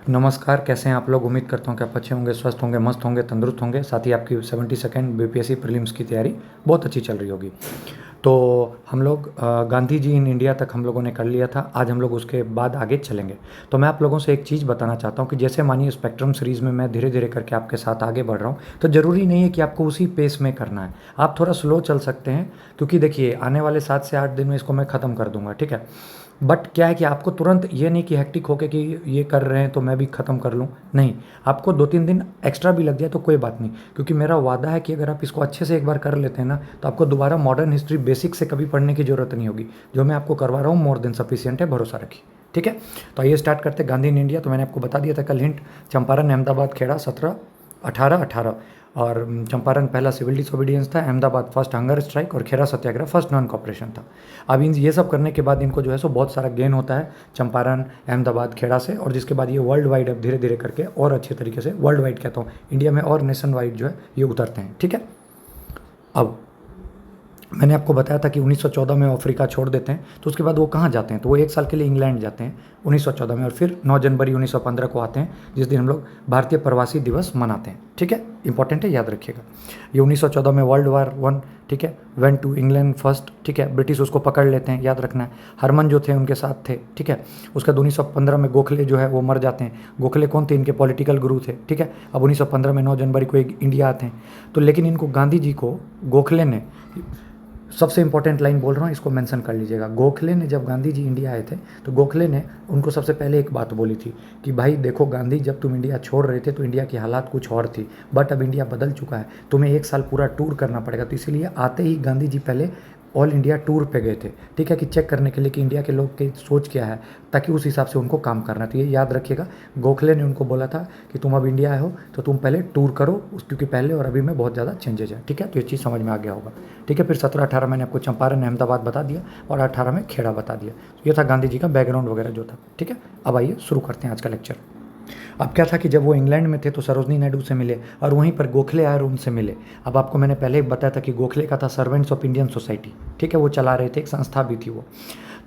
नमस्कार, कैसे हैं आप लोग। उम्मीद करता हूँ कि आप अच्छे होंगे, स्वस्थ होंगे, मस्त होंगे, तंदुरुस्त होंगे। साथ ही आपकी 72nd बीपीएससी प्रीलिम्स की तैयारी बहुत अच्छी चल रही होगी। तो हम लोग गांधी जी इन इंडिया तक हम लोगों ने कर लिया था। आज हम लोग उसके बाद आगे चलेंगे। तो मैं आप लोगों से एक चीज़ बताना चाहता हूँ कि जैसे मानिए स्पेक्ट्रम सीरीज़ में मैं धीरे धीरे करके आपके साथ आगे बढ़ रहा हूँ, तो ज़रूरी नहीं है कि आपको उसी पेस में करना है। आप थोड़ा स्लो चल सकते हैं, क्योंकि देखिए आने वाले 7 से 8 दिन में इसको मैं ख़त्म कर दूंगा, ठीक है। बट क्या है कि आपको तुरंत ये नहीं कि हेक्टिक होके कि ये कर रहे हैं तो मैं भी ख़त्म कर लूँ, नहीं। आपको 2-3 दिन एक्स्ट्रा भी लग जाए तो कोई बात नहीं, क्योंकि मेरा वादा है कि अगर आप इसको अच्छे से एक बार कर लेते हैं ना, तो आपको दोबारा मॉडर्न हिस्ट्री बेसिक से कभी पढ़ने की ज़रूरत नहीं होगी। जो मैं आपको करवा रहा हूँ मोर देन सफिशियंट है, भरोसा रखिए, ठीक है। तो आइए स्टार्ट करते हैं। गांधी इन इंडिया, तो मैंने आपको बता दिया था कल हिंट। चंपारण, अहमदाबाद, खेड़ा 17, 18, 18। और चंपारण पहला सिविल डिसोबीडियंस था, अहमदाबाद फर्स्ट हंगर स्ट्राइक और खेड़ा सत्याग्रह फर्स्ट नॉन कॉपरेशन था। अब इन ये सब करने के बाद इनको जो है सो बहुत सारा गेन होता है चंपारण, अहमदाबाद, खेड़ा से, और जिसके बाद ये वर्ल्ड वाइड अब धीरे धीरे करके और अच्छे तरीके से, वर्ल्ड वाइड कहता हूँ, इंडिया में और नेशन वाइड जो है ये उतरते हैं, ठीक है। अब मैंने आपको बताया था कि 1914 में अफ्रीका छोड़ देते हैं, तो उसके बाद वो कहाँ जाते हैं, तो वो 1 साल के लिए इंग्लैंड जाते हैं 1914 में, और फिर 9 जनवरी 1915 को आते हैं, जिस दिन हम लोग भारतीय प्रवासी दिवस मनाते हैं, ठीक है। इंपॉर्टेंट है, याद रखिएगा। ये 1914 में वर्ल्ड वार 1, ठीक है, वेंट टू इंग्लैंड फर्स्ट, ठीक है। ब्रिटिश उसको पकड़ लेते हैं, याद रखना है। हरमन जो थे उनके साथ थे, ठीक है। उसके बाद 1915 में गोखले जो है वो मर जाते हैं। गोखले कौन थे, इनके पॉलिटिकल गुरु थे, ठीक है। अब 1915 में 9 जनवरी को एक इंडिया आते हैं, तो लेकिन इनको गांधी जी को गोखले ने, सबसे इंपॉर्टेंट लाइन बोल रहा हूँ, इसको मेंशन कर लीजिएगा। गोखले ने जब गांधी जी इंडिया आए थे, तो गोखले ने उनको सबसे पहले एक बात बोली थी कि भाई देखो गांधी, जब तुम इंडिया छोड़ रहे थे तो इंडिया की हालात कुछ और थी, बट अब इंडिया बदल चुका है, तुम्हें 1 साल पूरा टूर करना पड़ेगा। तो इसीलिए आते ही गांधी जी पहले ऑल इंडिया टूर पे गए थे, ठीक है, कि चेक करने के लिए कि इंडिया के लोग की सोच क्या है, ताकि उस हिसाब से उनको काम करना। तो ये याद रखिएगा, गोखले ने उनको बोला था कि तुम अब इंडिया आए हो तो तुम पहले टूर करो, क्योंकि पहले और अभी में बहुत ज़्यादा चेंजेज है, ठीक है। तो ये चीज़ समझ में आ गया होगा, ठीक है। फिर 17-18 मैंने आपको चंपारण, अहमदाबाद बता दिया, और 18 में खेड़ा बता दिया। तो ये था गांधी जी का बैकग्राउंड वगैरह जो था, ठीक है। अब आइए शुरू करते हैं आज का लेक्चर। अब क्या था कि जब वो इंग्लैंड में थे तो सरोजनी नायडू से मिले, और वहीं पर गोखले आए और उनसे मिले। अब आपको मैंने पहले ही बताया था कि गोखले का था सर्वेंट्स ऑफ इंडियन सोसाइटी, ठीक है, वो चला रहे थे, एक संस्था भी थी वो।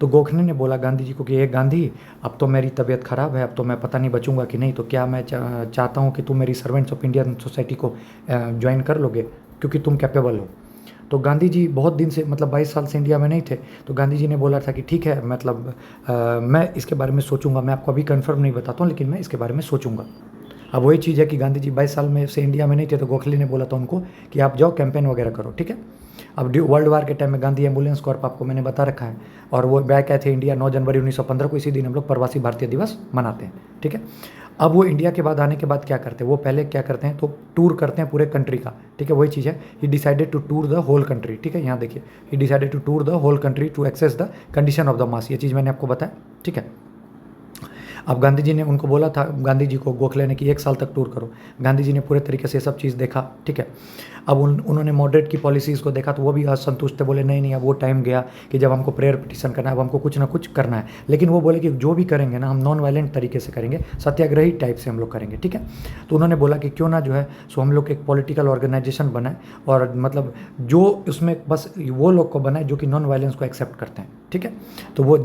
तो गोखले ने बोला गांधी जी को कि ये गांधी, अब तो मेरी तबीयत ख़राब है, अब तो मैं पता नहीं बचूंगा कि नहीं, तो क्या मैं चाहता हूँ कि तुम मेरी सर्वेंट्स ऑफ इंडियन सोसाइटी को ज्वाइन कर लोगे, क्योंकि तुम कैपेबल हो। तो गांधी जी बहुत दिन से, मतलब 22 साल से इंडिया में नहीं थे, तो गांधी जी ने बोला था कि ठीक है, मतलब मैं इसके बारे में सोचूंगा, मैं आपको अभी कंफर्म नहीं बताता हूँ, लेकिन मैं इसके बारे में सोचूंगा। अब वही चीज़ है कि गांधी जी 22 साल में से इंडिया में नहीं थे, तो गोखले ने बोला था उनको कि आप जाओ कैंपेन वगैरह करो, ठीक है। अब वर्ल्ड वार के टाइम में गांधी एम्बुलेंस कॉर्प आपको मैंने बता रखा है, और वो बैक आए थे इंडिया 9 जनवरी 1915 को। इसी दिन हम लोग प्रवासी भारतीय दिवस मनाते हैं, ठीक है। अब वो इंडिया के बाद आने के बाद क्या करते हैं, वो पहले क्या करते हैं, तो टूर करते हैं पूरे कंट्री का, ठीक है। वही चीज़ है, he decided to tour the whole country, ठीक है। यहाँ देखिए, he decided to tour the whole country to access the condition of the mass, ये चीज़ मैंने आपको बताया, ठीक है। अब गांधी जी ने उनको बोला था, गांधी जी को गोखले ने, कि 1 साल तक टूर करो। गांधी जी ने पूरे तरीके से सब चीज़ देखा, ठीक है। अब उन्होंने मॉडरेट की पॉलिसीज़ को देखा, तो वो भी असंतुष्ट थे, बोले नहीं नहीं, अब वो टाइम गया कि जब हमको प्रेयर पिटिशन करना है, अब हमको कुछ ना कुछ करना है। लेकिन वो बोले कि जो भी करेंगे ना, हम नॉन वायलेंट तरीके से करेंगे, सत्याग्रही टाइप से हम लोग करेंगे, ठीक है। तो उन्होंने बोला कि क्यों ना जो है सो हम लोग एक पॉलिटिकल ऑर्गेनाइजेशन बनाए, और मतलब जो उसमें बस वो लोग को बनाए जो कि नॉन वायलेंस को एक्सेप्ट करते हैं, ठीक है। तो वो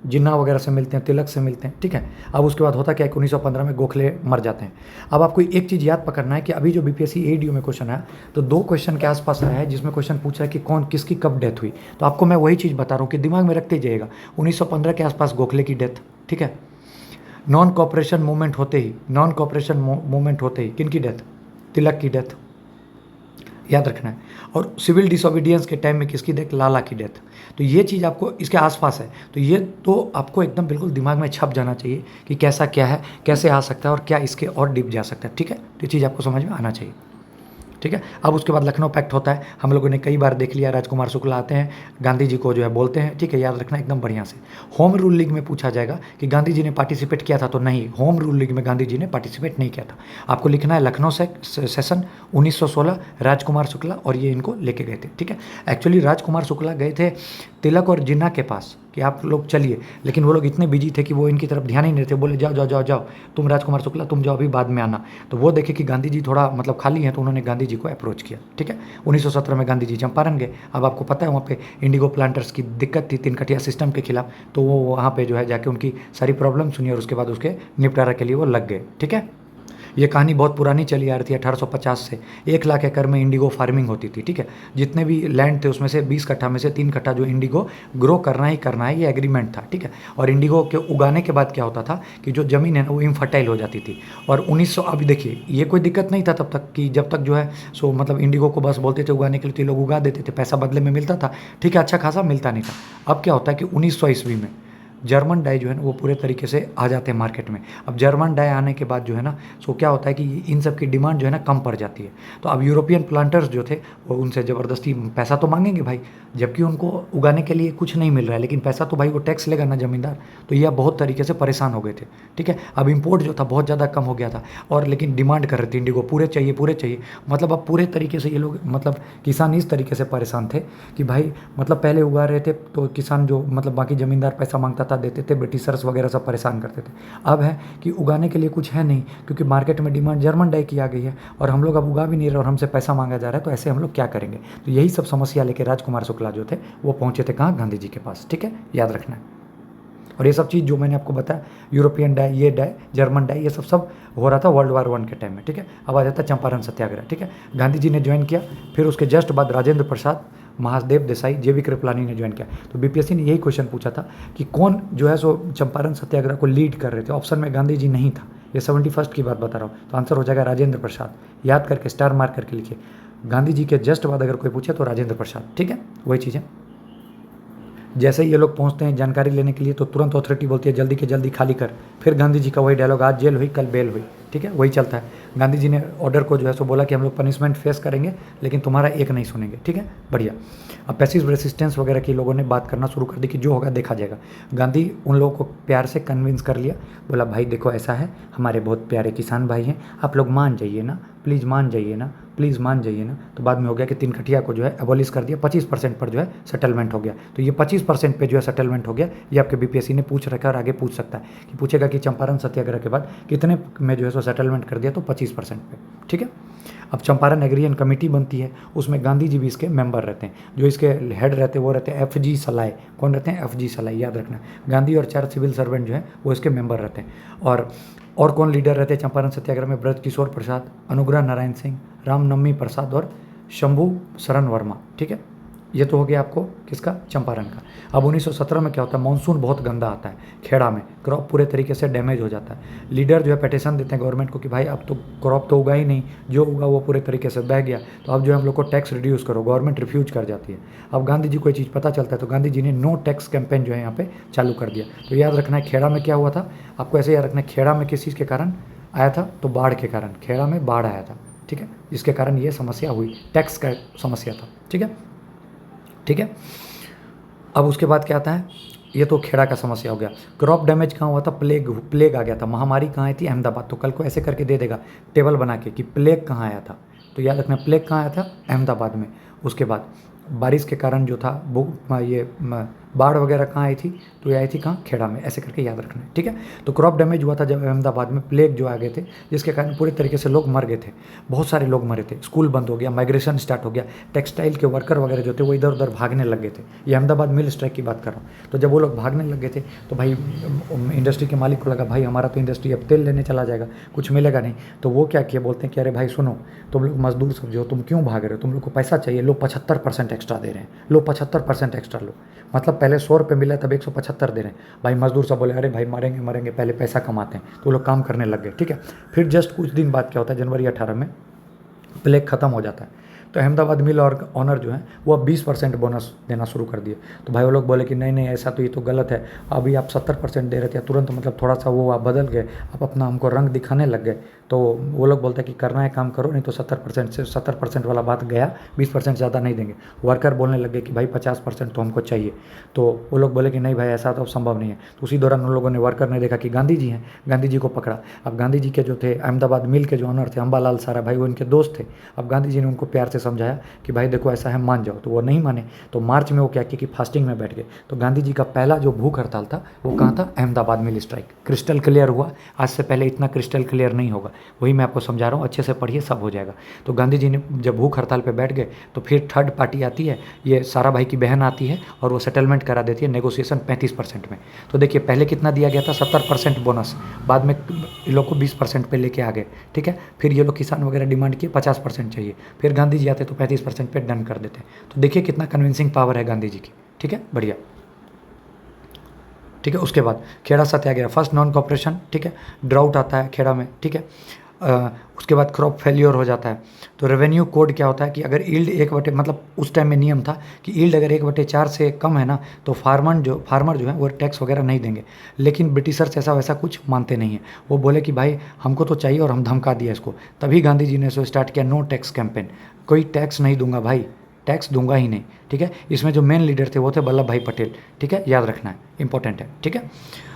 जिन्ना वगैरह से मिलते हैं, तिलक से मिलते हैं, ठीक है। अब उसके बाद होता क्या है कि 1915 में गोखले मर जाते हैं। अब आपको एक चीज़ याद पकड़ना है कि अभी जो बीपीएससी एडीओ में क्वेश्चन आया, तो 2 क्वेश्चन के आसपास आया है, जिसमें क्वेश्चन पूछा है कि कौन किसकी कब डेथ हुई। तो आपको मैं वही चीज़ बता रहा हूँ कि दिमाग में रखते जाइएगा, 1915 के आसपास गोखले की डेथ, ठीक है। नॉन कॉपरेशन मूवमेंट होते ही, नॉन कॉपरेशन मूवमेंट होते ही किनकी डेथ, तिलक की डेथ, याद रखना है। और सिविल डिसोबीडियंस के टाइम में किसकी डेथ, लाला की डेथ। तो ये चीज़ आपको इसके आसपास है, तो ये तो आपको एकदम बिल्कुल दिमाग में छप जाना चाहिए कि कैसा क्या है, कैसे आ सकता है, और क्या इसके और डीप जा सकता है, ठीक है। तो ये चीज़ आपको समझ में आना चाहिए, ठीक है। अब उसके बाद लखनऊ पैक्ट होता है, हम लोगों ने कई बार देख लिया, राजकुमार शुक्ला आते हैं, गांधी जी को जो है बोलते हैं, ठीक है, याद रखना एकदम बढ़िया से। होम रूल लीग में पूछा जाएगा कि गांधी जी ने पार्टिसिपेट किया था, तो नहीं, होम रूल लीग में गांधी जी ने पार्टिसिपेट नहीं किया था। आपको लिखना है लखनऊ सेशन 1916, राजकुमार शुक्ला, और ये इनको लेके गए थे, ठीक है। एक्चुअली राजकुमार शुक्ला गए थे तिलक और जिन्ना के पास, कि आप लोग चलिए, लेकिन वो लोग इतने बिजी थे कि वो इनकी तरफ ध्यान ही नहीं देते। बोले जाओ जाओ जाओ जाओ, तुम राजकुमार शुक्ला तुम जाओ, अभी बाद में आना। तो वो देखे कि गांधी जी थोड़ा मतलब खाली हैं, तो उन्होंने गांधी जी को अप्रोच किया। ठीक है, 1917 में गांधी जी चंपारण गए। अब आपको पता है वहाँ पे इंडिगो प्लांटर्स की दिक्कत थी तिनकटिया सिस्टम के खिलाफ, तो वो वहाँ पे जो है जाके उनकी सारी प्रॉब्लम सुनी और उसके बाद उसके निपटारा के लिए वो लग गए। ठीक है, ये कहानी बहुत पुरानी चली आ रही थी 1850 से। 1 लाख एकड़ में इंडिगो फार्मिंग होती थी। ठीक है, जितने भी लैंड थे उसमें से 20 कट्ठा में से 3 कट्ठा जो इंडिगो ग्रो करना ही करना है, ये एग्रीमेंट था। ठीक है, और इंडिगो के उगाने के बाद क्या होता था कि जो ज़मीन है ना वो इनफर्टाइल हो जाती थी। और 1900 अभी देखिए ये कोई दिक्कत नहीं था तब तक, कि जब तक जो है सो मतलब इंडिगो को बस बोलते थे उगाने के लिए, तो ये लोग उगा देते थे, पैसा बदले में मिलता था। ठीक है, अच्छा खासा मिलता नहीं था। अब क्या होता है कि 1900 ईस्वी में जर्मन डाई जो है ना वो पूरे तरीके से आ जाते हैं मार्केट में। अब जर्मन डाई आने के बाद जो है ना सो क्या होता है कि इन सब की डिमांड जो है ना कम पड़ जाती है। तो अब यूरोपियन प्लांटर्स जो थे वो उनसे ज़बरदस्ती पैसा तो मांगेंगे भाई, जबकि उनको उगाने के लिए कुछ नहीं मिल रहा है, लेकिन पैसा तो भाई वो टैक्स लेगा ना ज़मींदार। तो ये बहुत तरीके से परेशान हो गए थे। ठीक है, अब इम्पोर्ट जो था बहुत ज़्यादा कम हो गया था, और लेकिन डिमांड कर रहे थे इंडिगो पूरे चाहिए पूरे चाहिए। मतलब अब पूरे तरीके से ये लोग मतलब किसान इस तरीके से परेशान थे कि भाई मतलब पहले उगा रहे थे तो किसान जो मतलब बाकी ज़मींदार पैसा मांगता था देते थे, ब्रिटिशर्स वगैरह सब परेशान करते थे। अब है कि उगाने के लिए कुछ है नहीं, क्योंकि मार्केट में डिमांड जर्मन डाई की आ गई है और हम लोग अब उगा भी नहीं रहे और हमसे पैसा मांगा जा रहा है, तो ऐसे हम लोग क्या करेंगे। तो यही सब समस्या लेके राजकुमार शुक्ला जो थे वो पहुंचे थे कहाँ, गांधी जी के पास। ठीक है, याद रखना है। और ये सब चीज़ जो मैंने आपको बताया, यूरोपियन डाई, ये डाई, जर्मन डाई, ये सब हो रहा था वर्ल्ड वार 1 के टाइम में। ठीक है, अब आ जाता है चंपारण सत्याग्रह। ठीक है, गांधी जी ने ज्वाइन किया, फिर उसके जस्ट बाद राजेंद्र प्रसाद, महादेव देसाई, जेबी कृपलानी ने ज्वाइन किया। तो बीपीएससी ने यही क्वेश्चन पूछा था कि कौन जो है सो चंपारण सत्याग्रह को लीड कर रहे थे। ऑप्शन में गांधी जी नहीं था, ये 71 की बात बता रहा हूँ, तो आंसर हो जाएगा राजेंद्र प्रसाद। याद करके स्टार मार्क करके लिखिए, गांधी जी के जस्ट बाद अगर कोई पूछे तो राजेंद्र प्रसाद। ठीक है, वही चीज़ है। जैसे ही ये लोग पहुंचते हैं जानकारी लेने के लिए तो तुरंत अथॉरिटी बोलती है जल्दी के जल्दी खाली कर। फिर गांधी जी का वही डायलॉग, आज जेल हुई कल बेल हुई। ठीक है, वही चलता है। गांधी जी ने ऑर्डर को जो है सो बोला कि हम लोग पनिशमेंट फेस करेंगे, लेकिन तुम्हारा एक नहीं सुनेंगे। ठीक है, बढ़िया। अब पैसिव रेसिस्टेंस वगैरह की लोगों ने बात करना शुरू कर दी कि जो होगा देखा जाएगा। गांधी उन लोगों को प्यार से कन्विंस कर लिया, बोला भाई देखो ऐसा है, हमारे बहुत प्यारे किसान भाई हैं, आप लोग मान जाइए ना, प्लीज़ मान जाइए ना, प्लीज़ मान जाइए ना। तो बाद में हो गया कि तिनकटिया को जो है एबॉलिश कर दिया, 25% पर जो है सेटलमेंट हो गया। तो ये 25% पे जो है सेटलमेंट हो गया, ये आपके बीपीएससी ने पूछ रखा है और आगे पूछ सकता है कि पूछेगा कि चंपारण सत्याग्रह के बाद कितने में जो है सो सेटलमेंट कर दिया, तो 25% पे। ठीक है, अब चंपारण एग्रीगेशन कमेटी बनती है, उसमें गांधी जी भी इसके मेंबर रहते हैं। जो इसके हेड रहते हैं वो रहते हैं FG सलाय। कौन रहते हैं? FG सलाय, याद रखना। गांधी और 4 सिविल सर्वेंट जो हैं वो इसके मेंबर रहते हैं। और कौन लीडर रहते हैं चंपारण सत्याग्रह में? ब्रज किशोर प्रसाद, अनुग्रह नारायण सिंह, रामनवमी प्रसाद और शंभू शरण वर्मा। ठीक है, ये तो हो गया आपको किसका? चंपारण का। अब 1917 में क्या होता है, मानसून बहुत गंदा आता है, खेड़ा में क्रॉप पूरे तरीके से डैमेज हो जाता है। लीडर जो है पेटिशन देते हैं गवर्नमेंट को कि भाई अब तो क्रॉप तो उगा ही नहीं, जो उगा वो पूरे तरीके से बह गया, तो अब जो है हम लोग को टैक्स रिड्यूस करो। गवर्नमेंट रिफ्यूज कर जाती है। अब गांधी जी को ये चीज़ पता चलता है, तो गांधी जी ने नो टैक्स कैंपेन जो है यहाँ पे चालू कर दिया। तो याद रखना है खेड़ा में क्या हुआ था, आपको ऐसे याद रखना है, खेड़ा में किस चीज़ के कारण आया था? तो बाढ़ के कारण, खेड़ा में बाढ़ आया था। ठीक है, जिसके कारण ये समस्या हुई, टैक्स का समस्या था। ठीक है, ठीक है। अब उसके बाद क्या आता है, ये तो खेड़ा का समस्या हो गया। क्रॉप डैमेज कहाँ हुआ था? प्लेग आ गया था। महामारी कहाँ आई थी? अहमदाबाद। तो कल को ऐसे करके दे देगा टेबल बना के कि प्लेग कहाँ आया था, तो याद रखना प्लेग कहाँ आया था? अहमदाबाद में। उसके बाद बारिश के कारण जो था ये बाढ़ वगैरह कहाँ आई थी? तो ये आई थी कहाँ? खेड़ा में। ऐसे करके याद रखना है। ठीक है, तो क्रॉप डैमेज हुआ था जब अहमदाबाद में, प्लेग जो आ गए थे, जिसके कारण पूरे तरीके से लोग मर गए थे, बहुत सारे लोग मरे थे, स्कूल बंद हो गया, माइग्रेशन स्टार्ट हो गया, टेक्सटाइल के वर्कर वगैरह जो थे वो इधर उधर भागने लग गए थे। ये अहमदाबाद मिल स्ट्राइक की बात कर रहा हूँ। तो जब वो लोग भागने लग गए थे तो भाई इंडस्ट्री के मालिक को लगा भाई हमारा तो इंडस्ट्री अब तेल लेने चला जाएगा, कुछ मिलेगा नहीं। तो वो क्या किया, बोलते हैं कि अरे भाई सुनो, तुम लोग मजदूर सब जो, तुम क्यों भाग रहे हो, तुम लोग को पैसा चाहिए, लो 75% एक्स्ट्रा दे रहे हैं, लो 75% एक्स्ट्रा लो। मतलब पहले 100 रुपये मिला तब 175 दे रहे हैं। भाई मजदूर सब बोले अरे भाई मरेंगे मरेंगे, पहले पैसा कमाते हैं। तो लोग काम करने लग गए। ठीक है, फिर जस्ट कुछ दिन बाद क्या होता है, जनवरी 18 में प्लेग खत्म हो जाता है। तो अहमदाबाद मिल और ऑनर जो है वो अब 20% बोनस देना शुरू कर दिए। तो भाई वो लोग बोले कि नहीं नहीं ऐसा तो ये तो गलत है, अभी आप 70% दे रहे थे, तुरंत मतलब थोड़ा सा वो आप बदल गए, आप अपना हमको रंग दिखाने लग गए। तो वो लोग बोलते हैं कि करना है काम करो, नहीं तो 70% वाला बात गया, 20% ज़्यादा नहीं देंगे। वर्कर बोलने लग गए कि भाई 50% तो हमको चाहिए। तो वो लोग बोले कि नहीं भाई ऐसा तो संभव नहीं है। तो उसी दौरान उन लोगों ने, वर्कर ने देखा कि गांधी जी हैं, गांधी जी को पकड़ा। अब गांधी जी के जो थे अहमदाबाद मिल के जो ऑनर थे अम्बालाल सारा भाई, वो इनके दोस्त थे। अब गांधी जी ने उनको प्यार से समझाया कि भाई देखो ऐसा है, मान जाओ, तो वो नहीं माने। तो मार्च में वो क्या किया कि फास्टिंग में बैठ गए। तो गांधी जी का पहला जो भूख हड़ताल था वो कहाँ था? अहमदाबाद मिल स्ट्राइक। क्रिस्टल क्लियर हुआ? आज से पहले इतना क्रिस्टल क्लियर नहीं होगा, वही मैं आपको समझा रहा हूँ, अच्छे से पढ़िए, सब हो जाएगा। तो गांधी जी ने जब भूख हड़ताल पर बैठ गए तो फिर थर्ड पार्टी आती है, ये सारा भाई की बहन आती है और वो सेटलमेंट करा देती है नेगोशिएशन 35% में। तो देखिए पहले कितना दिया गया था? 70% बोनस, बाद में ये लोग को 20% पे लेके आ गए, ठीक है। फिर ये लोग किसान वगैरह डिमांड किए 50% चाहिए, फिर गांधी जी आते तो 35% पे डन कर देते। तो देखिए कितना कन्विंसिंग पावर है गांधी जी की, ठीक है, बढ़िया। ठीक है, उसके बाद खेड़ा सत्याग्रह, फर्स्ट नॉन कॉपरेशन, ठीक है, ड्राउट आता है खेड़ा में, ठीक है। उसके बाद क्रॉप फेल्योर हो जाता है। तो रेवेन्यू कोड क्या होता है कि अगर ईल्ड 1/, मतलब उस टाइम में नियम था कि ईल्ड अगर 1/4 से कम है ना, तो फार्मर जो है वो टैक्स वगैरह नहीं देंगे। लेकिन ब्रिटिशर्स ऐसा वैसा कुछ मानते नहीं हैं। वो बोले कि भाई हमको तो चाहिए, और हम धमका दिया इसको। तभी गांधी जी ने इसको स्टार्ट किया, नो टैक्स कैंपेन, कोई टैक्स नहीं दूंगा भाई, टैक्स दूंगा ही नहीं, ठीक है। इसमें जो मेन लीडर थे वो थे वल्लभ भाई पटेल, ठीक है, याद रखना है, इंपॉर्टेंट है, ठीक है।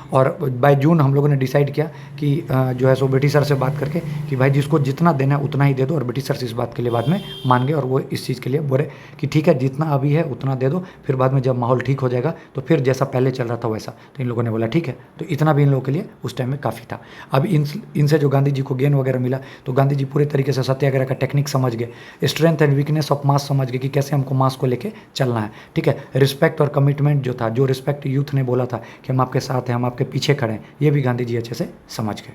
और बाय जून हम लोगों ने डिसाइड किया कि जो है सो ब्रिटिशर से बात करके कि भाई जिसको जितना देना है उतना ही दे दो। और ब्रिटिशर्स इस बात के लिए बाद में मान गए, और वो इस चीज़ के लिए बोले कि ठीक है जितना अभी है उतना दे दो, फिर बाद में जब माहौल ठीक हो जाएगा तो फिर जैसा पहले चल रहा था वैसा। तो इन लोगों ने बोला ठीक है। तो इतना भी इन लोगों के लिए उस टाइम में काफ़ी था। अब इनसे जो गांधी जी को गेन वगैरह मिला, तो गांधी जी पूरे तरीके से सत्याग्रह का टेक्निक समझ गए, strength and weakness of mass समझ गए कि कैसे हमको मास को लेके चलना है, ठीक है। रिस्पेक्ट और कमिटमेंट जो था, जो रिस्पेक्ट यूथ ने बोला था कि हम आपके साथ हैं, हम आपके पीछे खड़े हैं, ये भी गांधी जी अच्छे से समझ गए।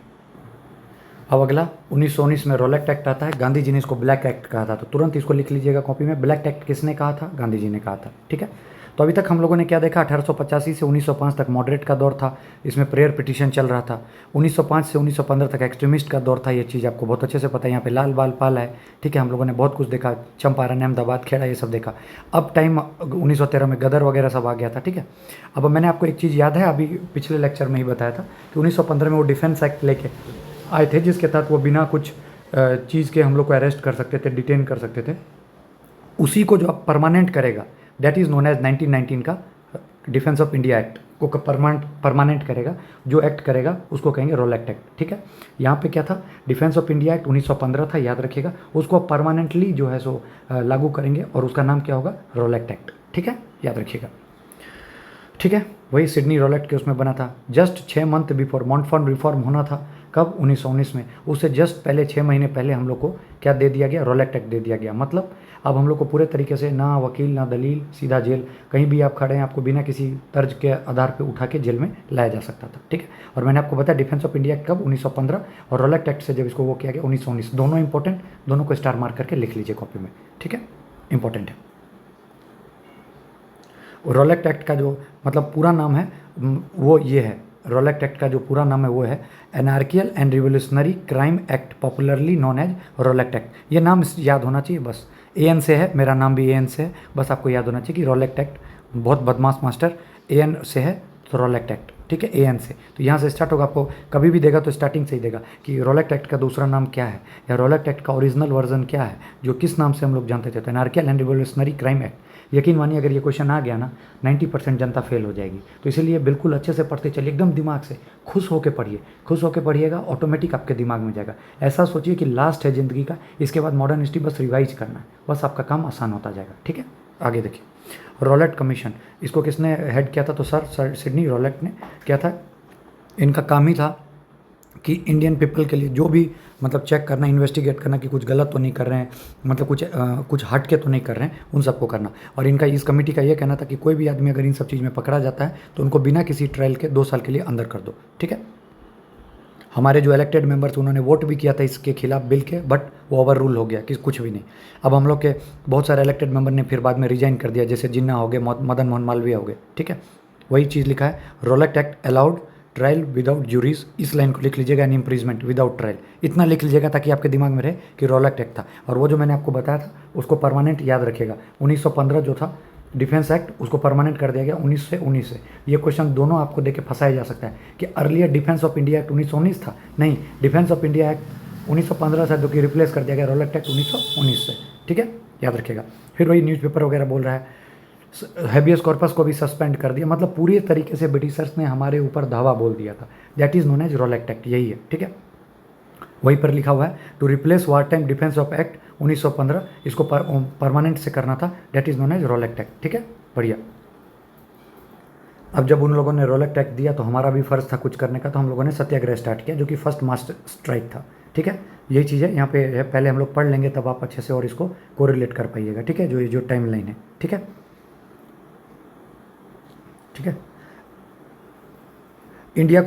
अब अगला 1919 में रॉलेट एक्ट आता है। गांधी जी ने इसको ब्लैक एक्ट कहा था, तो तुरंत इसको लिख लीजिएगा कॉपी में। ब्लैक एक्ट किसने कहा था? गांधी जी ने कहा था, ठीक है। तो अभी तक हम लोगों ने क्या देखा? 1885 से 1905 तक मॉडरेट का दौर था, इसमें प्रेयर पिटीशन चल रहा था। 1905 से 1915 तक एक्सट्रीमिस्ट का दौर था, ये चीज़ आपको बहुत अच्छे से पता है। यहाँ पे लाल बाल पाल है, ठीक है, हम लोगों ने बहुत कुछ देखा, चंपारण, अहमदाबाद, खेड़ा, ये सब देखा। अब टाइम 1913 में गदर वगैरह सब आ गया था, ठीक है। अब मैंने आपको एक चीज़ याद है, अभी पिछले लेक्चर में ही बताया था कि 1915 में वो डिफेंस एक्ट लेके आए थे, जिसके तहत वो बिना कुछ चीज़ के हम लोग को अरेस्ट कर सकते थे, डिटेन कर सकते थे। उसी को जो अब परमानेंट करेगा, दैट इज़ नोन एज 1919 का डिफेंस ऑफ इंडिया एक्ट को परमानेंट करेगा। जो एक्ट करेगा उसको कहेंगे रोलेक्ट एक्ट, ठीक है। यहाँ पे क्या था? डिफेंस ऑफ इंडिया एक्ट 1915 था, याद रखिएगा। उसको परमानेंटली जो है सो लागू करेंगे, और उसका नाम क्या होगा? रोलेक्ट एक्ट, ठीक है, याद रखिएगा, ठीक है। वही सिडनी रोलेट के उसमें बना था। जस्ट 6 मंथ बिफोर मॉन्टफॉर्म रिफॉर्म होना था, कब? 1919 में। उससे जस्ट पहले 6 महीने पहले हम लोग को क्या दे दिया गया? रोलेट एक्ट दे दिया गया। मतलब अब हम लोग को पूरे तरीके से ना वकील ना दलील, सीधा जेल, कहीं भी आप खड़े हैं आपको बिना किसी तर्ज के आधार पे उठा के जेल में लाया जा सकता था, ठीक है। और मैंने आपको बताया डिफेंस ऑफ इंडिया कब? 1915, और रोलेट एक्ट से जब इसको वो किया गया 1919। दोनों इंपॉर्टेंट, दोनों को स्टार मार्क करके लिख लीजिए कॉपी में, ठीक है, इंपॉर्टेंट है। रोलेक्ट एक्ट का जो मतलब पूरा नाम है वो ये है, रोलेक्ट एक्ट का जो पूरा नाम है वो है anarchical and revolutionary crime act, popularly known as Rowlatt act. ये नाम याद होना चाहिए बस, एन से है, मेरा नाम भी एन से है, बस आपको याद होना चाहिए कि रोलेक्ट एक्ट, बहुत बदमाश मास्टर, एन से है तो रोलेक्ट एक्ट, ठीक है, एन से। तो यहाँ से स्टार्ट होगा, आपको कभी भी देगा तो स्टार्टिंग से ही देगा कि रोलेक्ट एक्ट का दूसरा नाम क्या है, या रोलेक्ट एक्ट का ओरिजिनल वर्जन क्या है, जो किस नाम से हम लोग जानते थे, तो एनार्कियल एंड रिवोल्यूशनरी क्राइम एक्ट। यकीन मानिए अगर ये क्वेश्चन आ गया ना, 90% जनता फेल हो जाएगी। तो इसीलिए बिल्कुल अच्छे से पढ़ते चलिए, एकदम दिमाग से, खुश होकर पढ़िए, खुश होकर पढ़िएगा, ऑटोमेटिक आपके दिमाग में जाएगा। ऐसा सोचिए कि लास्ट है ज़िंदगी का, इसके बाद मॉडर्न हिस्ट्री बस रिवाइज करना है, बस आपका काम आसान होता जाएगा, ठीक है। आगे देखिए, रोलेट कमीशन, इसको किसने हेड किया था? तो सर सिडनी रोलेट ने किया था। इनका काम ही था कि इंडियन पीपल के लिए जो भी मतलब चेक करना, इन्वेस्टिगेट करना कि कुछ गलत तो नहीं कर रहे हैं, मतलब कुछ हट के तो नहीं कर रहे हैं, उन सबको करना। और इनका, इस कमेटी का ये कहना था कि कोई भी आदमी अगर इन सब चीज़ में पकड़ा जाता है तो उनको बिना किसी ट्रायल के 2 साल के लिए अंदर कर दो, ठीक है। हमारे जो इलेक्टेड मेंबर्स उन्होंने वोट भी किया था इसके खिलाफ बिल के, बट वो ओवर रूल हो गया कि कुछ भी नहीं। अब हम लोग के बहुत सारे इलेक्टेड मेंबर ने फिर बाद में रिजाइन कर दिया, जैसे जिन्ना हो गए, मदन मोहन मालवीय हो गए, ठीक है। वही चीज़ लिखा है, Rowlatt act allowed trial without juries, इस लाइन को लिख लीजिएगा, एन इम्प्रीजमेंट विदाउट ट्रायल, इतना लिख लीजिएगा ताकि आपके दिमाग में रहे कि रोलेक्ट एक्ट था। और वो जो मैंने आपको बताया था उसको परमानेंट याद रखिएगा। 1915 जो था डिफेंस एक्ट, उसको परमानेंट कर दिया गया 1919 से। ये क्वेश्चन दोनों आपको देके फंसाया जा सकता है कि earlier defence of India act 1919 था, नहीं, डिफेंस ऑफ इंडिया एक्ट 1915 से, जो कि रिप्लेस कर दिया गया रोलेक्ट एक्ट 1919 से, ठीक है, याद रखिएगा। फिर वही न्यूज़पेपर वगैरह बोल रहा है, हैबियस कॉर्पस को भी सस्पेंड कर दिया, मतलब पूरी तरीके से ब्रिटिशर्स ने हमारे ऊपर धावा बोल दिया था। That is known as Rowlatt Act, यही है, ठीक है। वहीं पर लिखा हुआ है to replace war time defence of act 1915, इसको परमानेंट से करना था, that is known as Rowlatt Act. ठीक है, बढ़िया। अब जब उन लोगों ने रोलेक्ट एक्ट दिया तो हमारा भी फ़र्ज़ था कुछ करने का, तो हम लोगों ने सत्याग्रह स्टार्ट किया, जो कि फर्स्ट मास स्ट्राइक था। ठीक है, यही चीज़ है यहाँ पे है, पहले हम लोग पढ़ लेंगे तब आप अच्छे से और इसको कोरिलेट कर पाइएगा। ठीक है, जो टाइम लाइन है। ठीक है, ठीक है। इंडियंस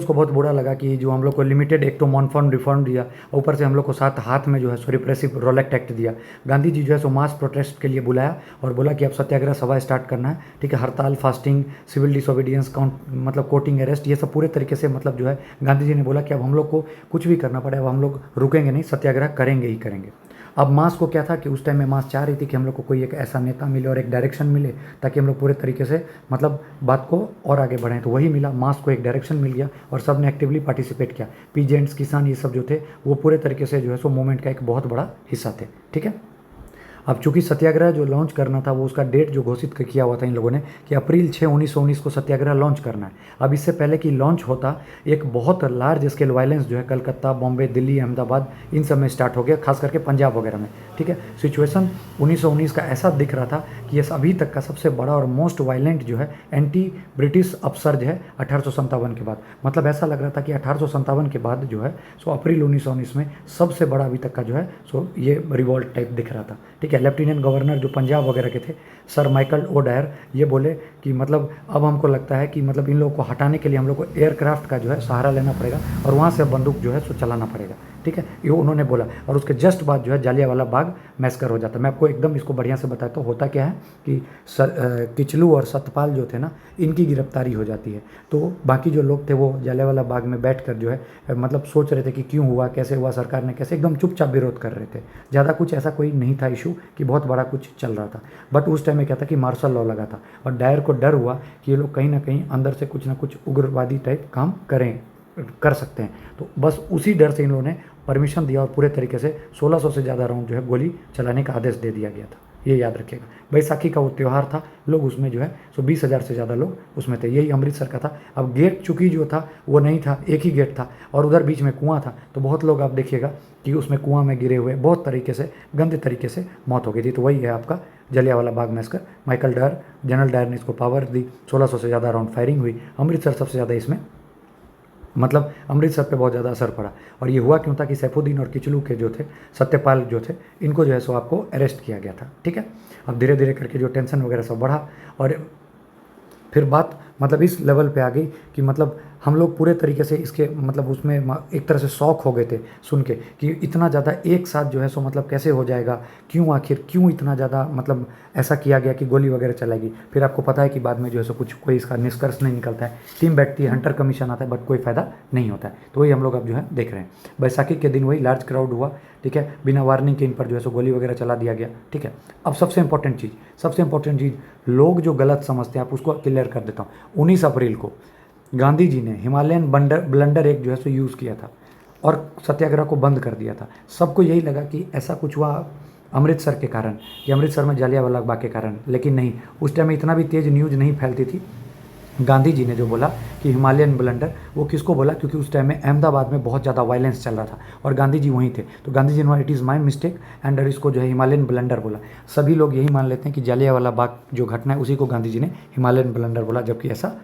को बहुत बुरा लगा कि जो हम लोग को लिमिटेड एक तो मॉनफॉर्म रिफॉर्म दिया, ऊपर से हम लोग को साथ हाथ में जो है सो रिप्रेसिव रोलेक्ट एक्ट दिया। गांधी जी जो है सो मास प्रोटेस्ट के लिए बुलाया और बोला कि अब सत्याग्रह सभा स्टार्ट करना है। ठीक है, हड़ताल, फास्टिंग, सिविल डिसोबीडियंस, काउंट मतलब कोर्टिंग अरेस्ट, ये सब पूरे तरीके से मतलब जो है गांधी जी ने बोला कि अब हम लोग को कुछ भी करना पड़े, अब हम लोग रुकेंगे नहीं, सत्याग्रह करेंगे ही करेंगे। अब मास को क्या था कि उस टाइम में मास चाह रही थी कि हम लोग को कोई एक ऐसा नेता मिले और एक डायरेक्शन मिले ताकि हम लोग पूरे तरीके से मतलब बात को और आगे बढ़ें। तो वही मिला, मास को एक डायरेक्शन मिल गया और सब ने एक्टिवली पार्टिसिपेट किया। पीजेंट्स, किसान, ये सब जो थे वो पूरे तरीके से जो है सो मूवमेंट का एक बहुत बड़ा हिस्सा थे। ठीक है, अब चूंकि सत्याग्रह जो लॉन्च करना था वो उसका डेट जो घोषित किया हुआ था इन लोगों ने कि अप्रैल 6, 1919 को सत्याग्रह लॉन्च करना है। अब इससे पहले कि लॉन्च होता, एक बहुत लार्ज स्केल वायलेंस जो है कलकत्ता, बॉम्बे, दिल्ली, अहमदाबाद, इन सब में स्टार्ट हो गया, खास करके पंजाब वगैरह में। ठीक है, सिचुएशन 1919 का ऐसा दिख रहा था कि ये अभी तक का सबसे बड़ा और मोस्ट वायलेंट जो है एंटी ब्रिटिश अपसर्ज है 1857 के बाद। मतलब ऐसा लग रहा था कि 1857 के बाद जो है सो अप्रैल 1919 में सबसे बड़ा अभी तक का जो है सो ये रिवॉल्ट टाइप दिख रहा था। ठीक है, लेफ्टिनेंट गवर्नर जो पंजाब वगैरह के थे सर माइकल ओ डायर, ये बोले कि मतलब अब हमको लगता है कि मतलब इन लोगों को हटाने के लिए हम लोग को एयरक्राफ्ट का जो है सहारा लेना पड़ेगा और वहाँ से बंदूक जो है सो चलाना पड़ेगा। ठीक है, ये उन्होंने बोला और उसके जस्ट बाद जो है जालियांवाला बाग मैसकर हो जाता है। मैं आपको एकदम इसको बढ़िया से बताता हूँ होता क्या है कि किचलू और सतपाल जो थे ना, इनकी गिरफ्तारी हो जाती है। तो बाकी जो लोग थे वो जालियांवाला बाग में बैठकर जो है मतलब सोच रहे थे कि क्यों हुआ, कैसे हुआ, सरकार ने कैसे, एकदम चुपचाप विरोध कर रहे थे। ज़्यादा कुछ ऐसा कोई नहीं था इशू कि बहुत बड़ा कुछ चल रहा था। बट उस टाइम में क्या था कि मार्शल लॉ लगा था और डायर को डर हुआ कि ये लोग कहीं ना कहीं अंदर से कुछ ना कुछ उग्रवादी टाइप काम कर सकते हैं। तो बस उसी डर से इन लोगों ने परमिशन दिया और पूरे तरीके से 1600 से ज़्यादा राउंड जो है गोली चलाने का आदेश दे दिया गया था। ये याद रखिएगा। बैसाखी का वो त्यौहार था, लोग उसमें जो है सो 20,000 से ज़्यादा लोग उसमें थे। यही अमृतसर का था। अब गेट चूँकि जो था वो नहीं था, एक ही गेट था और उधर बीच में कुआं था, तो बहुत लोग आप देखिएगा कि उसमें कुआं में गिरे हुए बहुत तरीके से गंदे तरीके से मौत हो गई थी। तो वही है आपका Jallianwala Bagh मैसकर। Michael Dyer, general Dyer ने इसको पावर दी, 1600 से ज़्यादा राउंड फायरिंग हुई। अमृतसर सबसे ज़्यादा इसमें मतलब अमृतसर पे बहुत ज़्यादा असर पड़ा। और ये हुआ क्यों था कि सैफुद्दीन और किचलू के जो थे, सत्यपाल जो थे, इनको जो है सो आपको अरेस्ट किया गया था। ठीक है, अब धीरे धीरे करके जो टेंशन वगैरह सब बढ़ा और फिर बात मतलब इस लेवल पे आ गई कि मतलब हम लोग पूरे तरीके से इसके मतलब उसमें एक तरह से शौक हो गए थे सुन के कि इतना ज़्यादा एक साथ जो है सो मतलब कैसे हो जाएगा, क्यों आखिर क्यों इतना ज़्यादा मतलब ऐसा किया गया कि गोली वगैरह चलाएगी। फिर आपको पता है कि बाद में जो है सो कुछ कोई इसका निष्कर्ष नहीं निकलता है, टीम बैठती है, हंटर कमीशन आता है, बट कोई फ़ायदा नहीं होता है। तो वही हम लोग अब जो है देख रहे हैं। बैसाखी के दिन वही लार्ज क्राउड हुआ। ठीक है, बिना वार्निंग के इन पर जो है सो गोली वगैरह चला दिया गया। ठीक है, अब सबसे इंपॉर्टेंट चीज़ लोग जो गलत समझते हैं आप उसको क्लियर कर देता हूँ। 19 अप्रैल को गांधी जी ने हिमालयन ब्लंडर एक जो है सो यूज़ किया था और सत्याग्रह को बंद कर दिया था। सबको यही लगा कि ऐसा कुछ हुआ अमृतसर के कारण, कि अमृतसर में जालियांवाला बाग के कारण, लेकिन नहीं, उस टाइम में इतना भी तेज़ न्यूज़ नहीं फैलती थी। गांधी जी ने जो बोला कि हिमालयन ब्लंडर, वो किसको बोला, क्योंकि उस टाइम में अहमदाबाद में बहुत ज़्यादा वायलेंस चल रहा था और गांधी जी वहीं थे। तो गांधी जी ने it is my mistake and इसको जो है हिमालयन ब्लंडर बोला। सभी लोग यही मान लेते हैं कि जालियांवाला बाग जो घटना है उसी को गांधी जी ने हिमालयन ब्लंडर बोला, जबकि ऐसा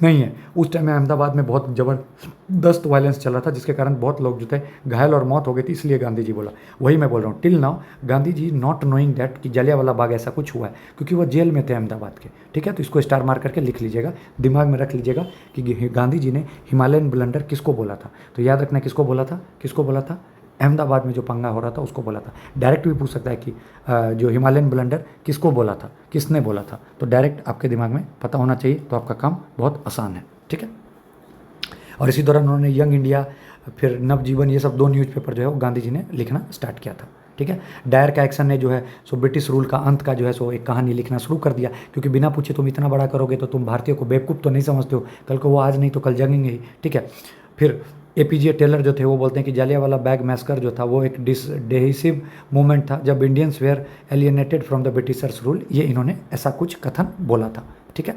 नहीं है। उस टाइम में अहमदाबाद में बहुत ज़बरदस्त वायलेंस चल रहा था जिसके कारण बहुत लोग जो थे घायल और मौत हो गई थी, इसलिए गांधी जी बोला। वही मैं बोल रहा हूँ, till now Gandhi ji not knowing that कि जालियांवाला बाग ऐसा कुछ हुआ है, क्योंकि वो जेल में थे अहमदाबाद के। ठीक है, तो इसको स्टार मार करके लिख लीजिएगा, दिमाग में रख लीजिएगा कि गांधी जी ने हिमालयन ब्लंडर किसको बोला था। तो याद रखना किसको बोला था, अहमदाबाद में जो पंगा हो रहा था उसको बोला था। डायरेक्ट भी पूछ सकता है कि जो हिमालयन ब्लंडर किसको बोला था, किसने बोला था, तो डायरेक्ट आपके दिमाग में पता होना चाहिए, तो आपका काम बहुत आसान है। ठीक है, और इसी दौरान उन्होंने यंग इंडिया, फिर नवजीवन, ये सब 2 न्यूज़पेपर जो है वो गांधी जी ने लिखना स्टार्ट किया था। ठीक है, डायर का एक्शन ने जो है सो ब्रिटिश रूल का अंत का जो है सो एक कहानी लिखना शुरू कर दिया, क्योंकि बिना पूछे तुम इतना बड़ा करोगे तो तुम भारतीयों को बेवकूफ़ तो नहीं समझते हो, कल को वो आज नहीं तो कल जगेंगे ही। ठीक है, फिर APJ टेलर जो थे वो बोलते हैं कि जालियांवाला बैग मैसकर जो था वो एक डिसिसिव मूवमेंट था जब Indians were alienated from the Britishers rule. ये इन्होंने ऐसा कुछ कथन बोला था। ठीक है,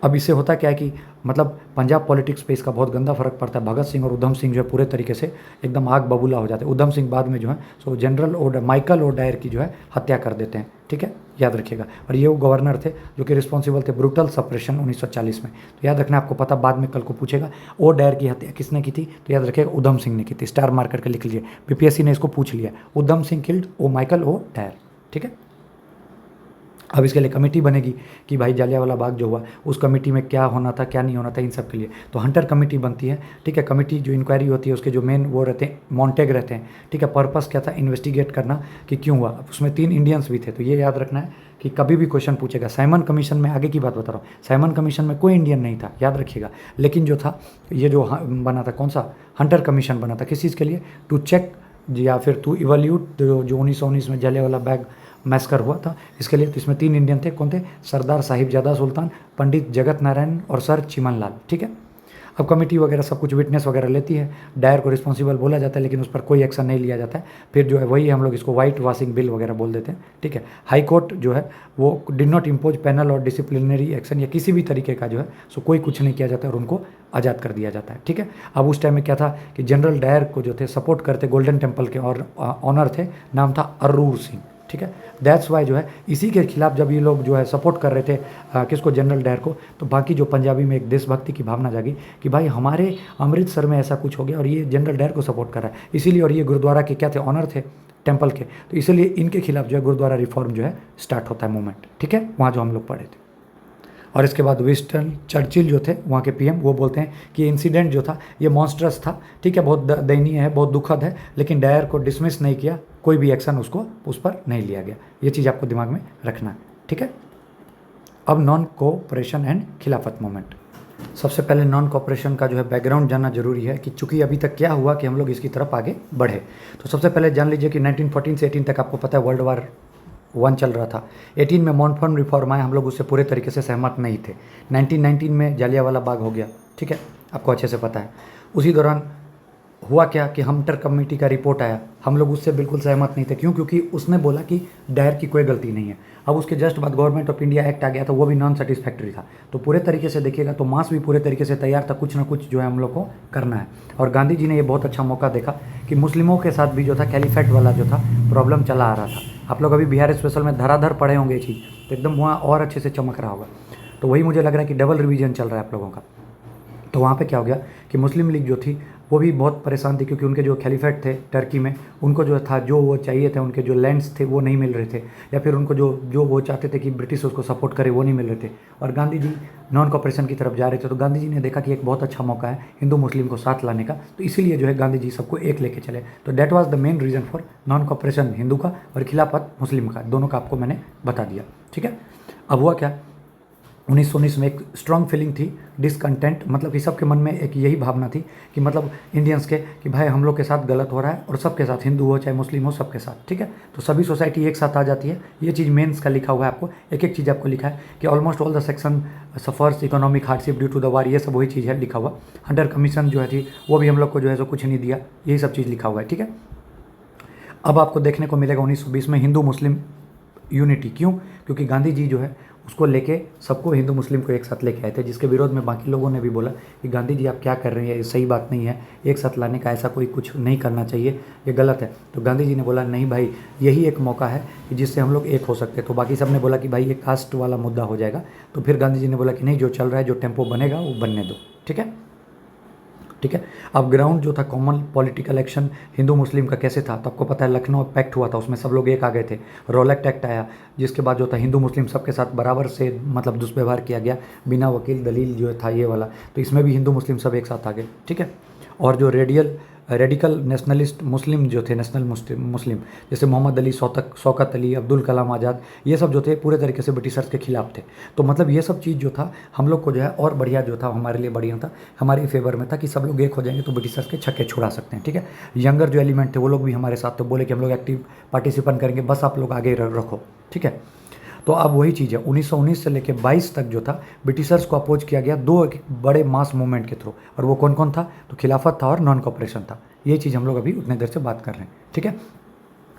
अब इससे होता क्या है कि मतलब पंजाब पॉलिटिक्स पे इसका बहुत गंदा फर्क पड़ता है। भगत सिंह और उधम सिंह जो है पूरे तरीके से एकदम आग बबूला हो जाते हैं। उधम सिंह बाद में जो है सो जनरल माइकल ओडायर की जो है हत्या कर देते हैं, ठीक है, याद रखिएगा। और ये वो गवर्नर थे जो कि रिस्पॉन्सिबल थे ब्रूटल सप्रेशन 1940 में। तो याद रखना, आपको पता बाद में कल को पूछेगा ओडायर की हत्या किसने की थी, तो याद रखिएगा उधम सिंह ने की थी। स्टार मार करके लिख लीजिए, बीपीएससी ने इसको पूछ लिया, उधम सिंह किल्ड ओ माइकल ओडायर, ठीक है। अब इसके लिए कमेटी बनेगी कि भाई जालियांवाला बाग जो हुआ उस कमेटी में क्या होना था क्या नहीं होना था इन सब के लिए। तो हंटर कमेटी बनती है, ठीक है। कमेटी जो इंक्वायरी होती है उसके जो मेन वो रहते हैं मॉन्टेग रहते हैं, ठीक है। पर्पस क्या था, इन्वेस्टिगेट करना कि क्यों हुआ। उसमें 3 इंडियंस भी थे, तो ये याद रखना है कि कभी भी क्वेश्चन पूछेगा। साइमन कमीशन में, आगे की बात बता रहा हूँ, साइमन कमीशन में कोई इंडियन नहीं था, याद रखिएगा। लेकिन जो था ये जो बना था, कौन सा हंटर कमीशन बना था, किस चीज़ के लिए, टू चेक या फिर टू इवैल्यूट जो 1919 में जालियांवाला बाग मैसकर हुआ था, इसके लिए। तो इसमें 3 इंडियन थे, कौन थे, सरदार साहिबजादा सुल्तान, पंडित जगत नारायण और सर चिमन लाल, ठीक है। अब कमेटी वगैरह सब कुछ विटनेस वगैरह लेती है, डायर को रिस्पॉन्सिबल बोला जाता है, लेकिन उस पर कोई एक्शन नहीं लिया जाता है। फिर जो है वही हम लोग इसको वाइट वॉशिंग बिल वगैरह बोल देते हैं, ठीक है। हाई कोर्ट जो है वो डिड नॉट इम्पोज पेनल और डिसिप्लिनरी एक्शन या किसी भी तरीके का जो है सो कोई कुछ नहीं किया जाता है और उनको आज़ाद कर दिया जाता है, ठीक है। अब उस टाइम में क्या था कि जनरल डायर को जो थे सपोर्ट करते गोल्डन टेम्पल के और ऑनर थे, नाम था अरूर सिंह, ठीक है। दैट्स वाई जो है इसी के खिलाफ जब ये लोग जो है सपोर्ट कर रहे थे किसको, जनरल डायर को, तो बाकी जो पंजाबी में एक देशभक्ति की भावना जागी कि भाई हमारे अमृतसर में ऐसा कुछ हो गया और ये जनरल डायर को सपोर्ट कर रहा है, इसीलिए। और ये गुरुद्वारा के क्या थे, ऑनर थे टेम्पल के, तो इसीलिए इनके खिलाफ जो है गुरुद्वारा रिफॉर्म जो है स्टार्ट होता है मूवमेंट, ठीक है, वहाँ जो हम लोग पढ़े थे। और इसके बाद विंस्टन चर्चिल जो थे वहाँ के पीएम, वो बोलते हैं कि इंसिडेंट जो था ये मॉन्स्ट्रस था, ठीक है, बहुत दयनीय है, बहुत दुखद है, लेकिन डायर को डिसमिस नहीं किया, कोई भी एक्शन उसको उस पर नहीं लिया गया। ये चीज़ आपको दिमाग में रखना है, ठीक है। अब नॉन कोऑपरेशन एंड खिलाफत मूवमेंट। सबसे पहले नॉन कोऑपरेशन का जो है बैकग्राउंड जानना जरूरी है कि चूंकि अभी तक क्या हुआ कि हम लोग इसकी तरफ आगे बढ़े। तो सबसे पहले जान लीजिए कि 1914 से 18 तक आपको पता है वर्ल्ड वार 1 चल रहा था। 18 में मॉन्टफर्म रिफॉर्म आए, हम लोग उससे पूरे तरीके से सहमत नहीं थे। 1919 में जालियांवाला बाग हो गया, ठीक है, आपको अच्छे से पता है। उसी दौरान हुआ क्या कि हंटर कमेटी का रिपोर्ट आया, हम लोग उससे बिल्कुल सहमत नहीं थे। क्यों? क्योंकि उसने बोला कि डायर की कोई गलती नहीं है। अब उसके जस्ट बाद गवर्नमेंट ऑफ इंडिया एक्ट आ गया था, वो भी नॉन सेटिस्फैक्ट्री था। तो पूरे तरीके से देखिएगा तो मास भी पूरे तरीके से तैयार था, कुछ ना कुछ जो है हम लोग को करना है। और गांधी जी ने ये बहुत अच्छा मौका देखा कि मुस्लिमों के साथ भी जो था कैलिफेट वाला जो था प्रॉब्लम चला आ रहा था। आप लोग अभी बिहार स्पेशल में धराधर पढ़े होंगे ये चीज़, तो एकदम वहाँ और अच्छे से चमक रहा होगा। तो वही मुझे लग रहा है कि डबल रिवीजन चल रहा है आप लोगों का। तो वहाँ पे क्या हो गया कि मुस्लिम लीग जो थी वो भी बहुत परेशान थी, क्योंकि उनके जो खलीफेट थे टर्की में, उनको जो था जो वो चाहिए थे, उनके जो लैंड्स थे वो नहीं मिल रहे थे, या फिर उनको जो वो चाहते थे कि ब्रिटिश उसको सपोर्ट करे वो नहीं मिल रहे थे। और गांधी जी नॉन कॉपरेशन की तरफ जा रहे थे। तो गांधी जी ने देखा कि एक बहुत अच्छा मौका है हिंदू मुस्लिम को साथ लाने का, तो इसीलिए जो है गांधी जी सबको एक लेके चले। तो that was the main reason for non cooperation Hindu का और खिलाफत मुस्लिम का, दोनों का आपको मैंने बता दिया, ठीक है। अब हुआ क्या, 1919 में एक स्ट्रॉन्ग फीलिंग थी डिसकंटेंट, मतलब कि सबके मन में एक यही भावना थी कि मतलब इंडियंस के कि भाई हम लोग के साथ गलत हो रहा है, और सबके साथ, हिंदू हो चाहे मुस्लिम हो, सबके साथ, ठीक है। तो सभी सोसाइटी एक साथ आ जाती है। ये चीज़ मेंस का लिखा हुआ है, आपको एक एक चीज़ आपको लिखा है कि almost all the section suffers economic hardship due to the war, ये सब वही चीज़ है लिखा हुआ। हंटर कमीशन जो है थी वो भी हम लोग को जो है सो कुछ नहीं दिया, यही सब चीज़ लिखा हुआ है, ठीक है। अब आपको देखने को मिलेगा 1920 में हिंदू मुस्लिम यूनिटी। क्यों? क्योंकि गांधी जी जो है उसको लेके सबको, हिंदू मुस्लिम को एक साथ लेके आए थे, जिसके विरोध में बाकी लोगों ने भी बोला कि गांधी जी आप क्या कर रहे हैं, ये सही बात नहीं है, एक साथ लाने का ऐसा कोई कुछ नहीं करना चाहिए, ये गलत है। तो गांधी जी ने बोला नहीं भाई, यही एक मौका है कि जिससे हम लोग एक हो सकते हैं। तो बाकी सब ने बोला कि भाई ये कास्ट वाला मुद्दा हो जाएगा। तो फिर गांधी जी ने बोला कि नहीं, जो चल रहा है, जो टेम्पो बनेगा वो बनने दो, ठीक है, ठीक है। अब ग्राउंड जो था कॉमन पॉलिटिकल एक्शन हिंदू मुस्लिम का कैसे था, तो आपको पता है लखनऊ पैक्ट हुआ था, उसमें सब लोग एक आ गए थे। रोलेक्ट एक्ट आया, जिसके बाद जो था हिंदू मुस्लिम सबके साथ बराबर से मतलब दुष्व्यवहार किया गया, बिना वकील दलील जो था ये वाला। तो इसमें भी हिंदू मुस्लिम सब एक साथ आ गए, ठीक है। और जो रेडिकल नेशनलिस्ट मुस्लिम जो थे, नेशनल मुस्लिम जैसे मोहम्मद अली, शौकत अली, अब्दुल कलाम आज़ाद, ये सब जो थे पूरे तरीके से ब्रिटिशर्स के खिलाफ थे। तो मतलब ये सब चीज़ जो था हम लोग को जो है और बढ़िया जो था, हमारे लिए बढ़िया था, हमारे फेवर में था कि सब लोग एक हो जाएंगे तो ब्रिटिशर्स के छक्के छुड़ा सकते हैं, ठीक है। यंगर जो एलिमेंट थे वो लोग भी हमारे साथ थे, बोले कि हम लोग एक्टिव पार्टिसिपेंट करेंगे, बस आप लोग आगे रखो, ठीक है। तो अब वही चीज़ है, 1919 से लेकर 22 तक जो था ब्रिटिशर्स को अपोज किया गया दो बड़े मास मूवमेंट के थ्रू। और वो कौन कौन था, तो खिलाफत था और नॉन कॉपरेशन था। ये चीज़ हम लोग अभी उतने देर से बात कर रहे हैं, ठीक है।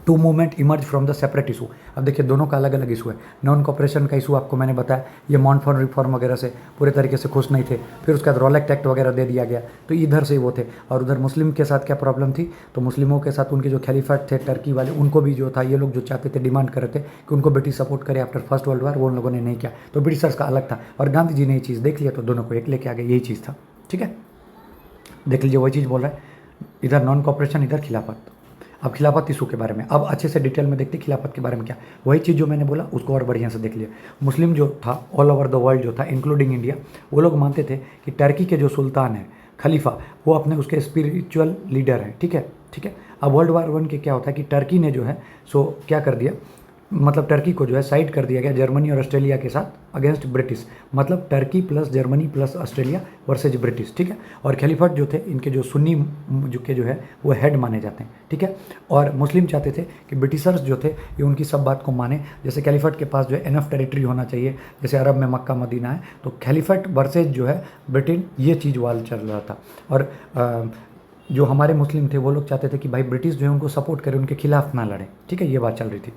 Two movement emerge from the separate issue. अब देखिए दोनों का अलग अलग इशू है। नॉन कॉपरेशन का इशू आपको मैंने बताया, ये मॉन्टफॉर्म रिफॉर्म वगैरह से पूरे तरीके से खुश नहीं थे। फिर उसके बाद रॉलेक्ट एक्ट वगैरह दे दिया गया, तो इधर से वो थे। और उधर मुस्लिम के साथ क्या प्रॉब्लम थी, तो मुस्लिमों के साथ उनके जो खलीफाट थे टर्की वाले, उनको भी जो था, ये लोग जो चाहते थे, डिमांड कर रहे थे कि उनको ब्रिटिश सपोर्ट करे आफ्टर फर्स्ट वर्ल्ड वार, वो उन लोगों ने नहीं किया। तो ब्रिटिशर्स का अलग था और गांधी जी ने ये चीज़ देख लिया, तो दोनों को एक लेके आ गए, यही चीज़ था। ठीक है, देख लीजिए वही चीज़ बोल रहा है, इधर नॉन कॉपरेशन, इधर खिलाफत। अब खिलाफत इशू के बारे में अब अच्छे से डिटेल में देखते खिलाफत के बारे में क्या, वही चीज़ जो मैंने बोला उसको और बढ़िया से देख लिया। मुस्लिम जो था ऑल ओवर द वर्ल्ड जो था इंक्लूडिंग इंडिया, वो लोग मानते थे कि टर्की के जो सुल्तान है खलीफा, वो अपने उसके स्पिरिचुअल लीडर हैं। ठीक है, ठीक है। अब वर्ल्ड वार वन के क्या होता है कि टर्की ने जो है सो क्या कर दिया, मतलब टर्की को जो है साइड कर दिया गया जर्मनी और ऑस्ट्रेलिया के साथ अगेंस्ट ब्रिटिश, मतलब Turkey plus Germany plus Australia versus British. ठीक है, और खलीफट जो थे इनके जो सुन्नी जो है वो हेड माने जाते हैं। ठीक है, और मुस्लिम चाहते थे कि ब्रिटिशर्स जो थे ये उनकी सब बात को माने, जैसे खलीफट के पास जो है इनफ टेरिटरी होना चाहिए, जैसे अरब में मक्का मदीना है, तो खलीफट वर्सेज जो है ब्रिटेन, ये चीज़ वाल चल रहा था। और जो हमारे मुस्लिम थे वो लोग चाहते थे कि भाई ब्रिटिश जो है उनको सपोर्ट करें, उनके खिलाफ ना लड़ें। ठीक है, ये बात चल रही थी।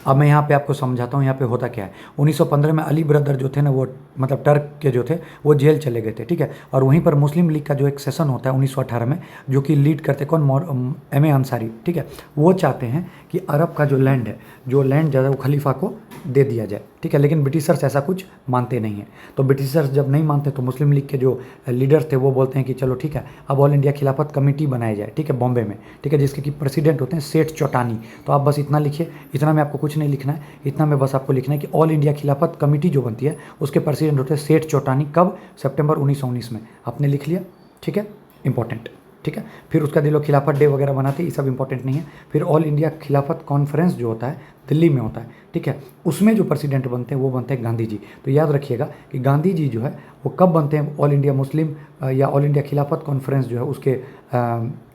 अब मैं यहाँ पे आपको समझाता हूँ यहाँ पे होता क्या है। 1915 में अली ब्रदर जो थे ना, वो मतलब टर्क के जो थे वो जेल चले गए थे। ठीक है, और वहीं पर मुस्लिम लीग का जो एक सेशन होता है 1918 में, जो कि लीड करते कौन, एम.ए. अंसारी। ठीक है, वो चाहते हैं कि अरब का जो लैंड है, जो लैंड जो है वो खलीफा को दे दिया जाए। ठीक है, लेकिन ब्रिटिशर्स ऐसा कुछ मानते नहीं हैं। तो ब्रिटिशर्स जब नहीं मानते तो मुस्लिम लीग के जो लीडर थे वो बोलते हैं कि चलो ठीक है, अब ऑल इंडिया खिलाफत कमेटी बनाई जाए। ठीक है, बॉम्बे में। ठीक है, जिसके कि प्रेसिडेंट होते हैं सेठ चौटानी। तो आप बस इतना लिखिए, इतना में आपको कुछ नहीं लिखना है, इतना में बस आपको लिखना है कि ऑल इंडिया खिलाफत कमेटी जो बनती है उसके प्रेसिडेंट होते हैं सेठ चौटानी। कब? सितंबर 1919 में। आपने लिख लिया। ठीक है, इंपॉर्टेंट। ठीक है, फिर उसका दिलो खिलाफत डे वगैरह बनाते, ये सब इंपॉर्टेंट नहीं है। फिर ऑल इंडिया खिलाफत कॉन्फ्रेंस जो होता है दिल्ली में होता है। ठीक है, उसमें जो प्रेसिडेंट बनते हैं वो बनते हैं गांधी जी। तो याद रखिएगा कि गांधी जी जो है वो कब बनते हैं ऑल इंडिया मुस्लिम या ऑल इंडिया खिलाफत कॉन्फ्रेंस जो है उसके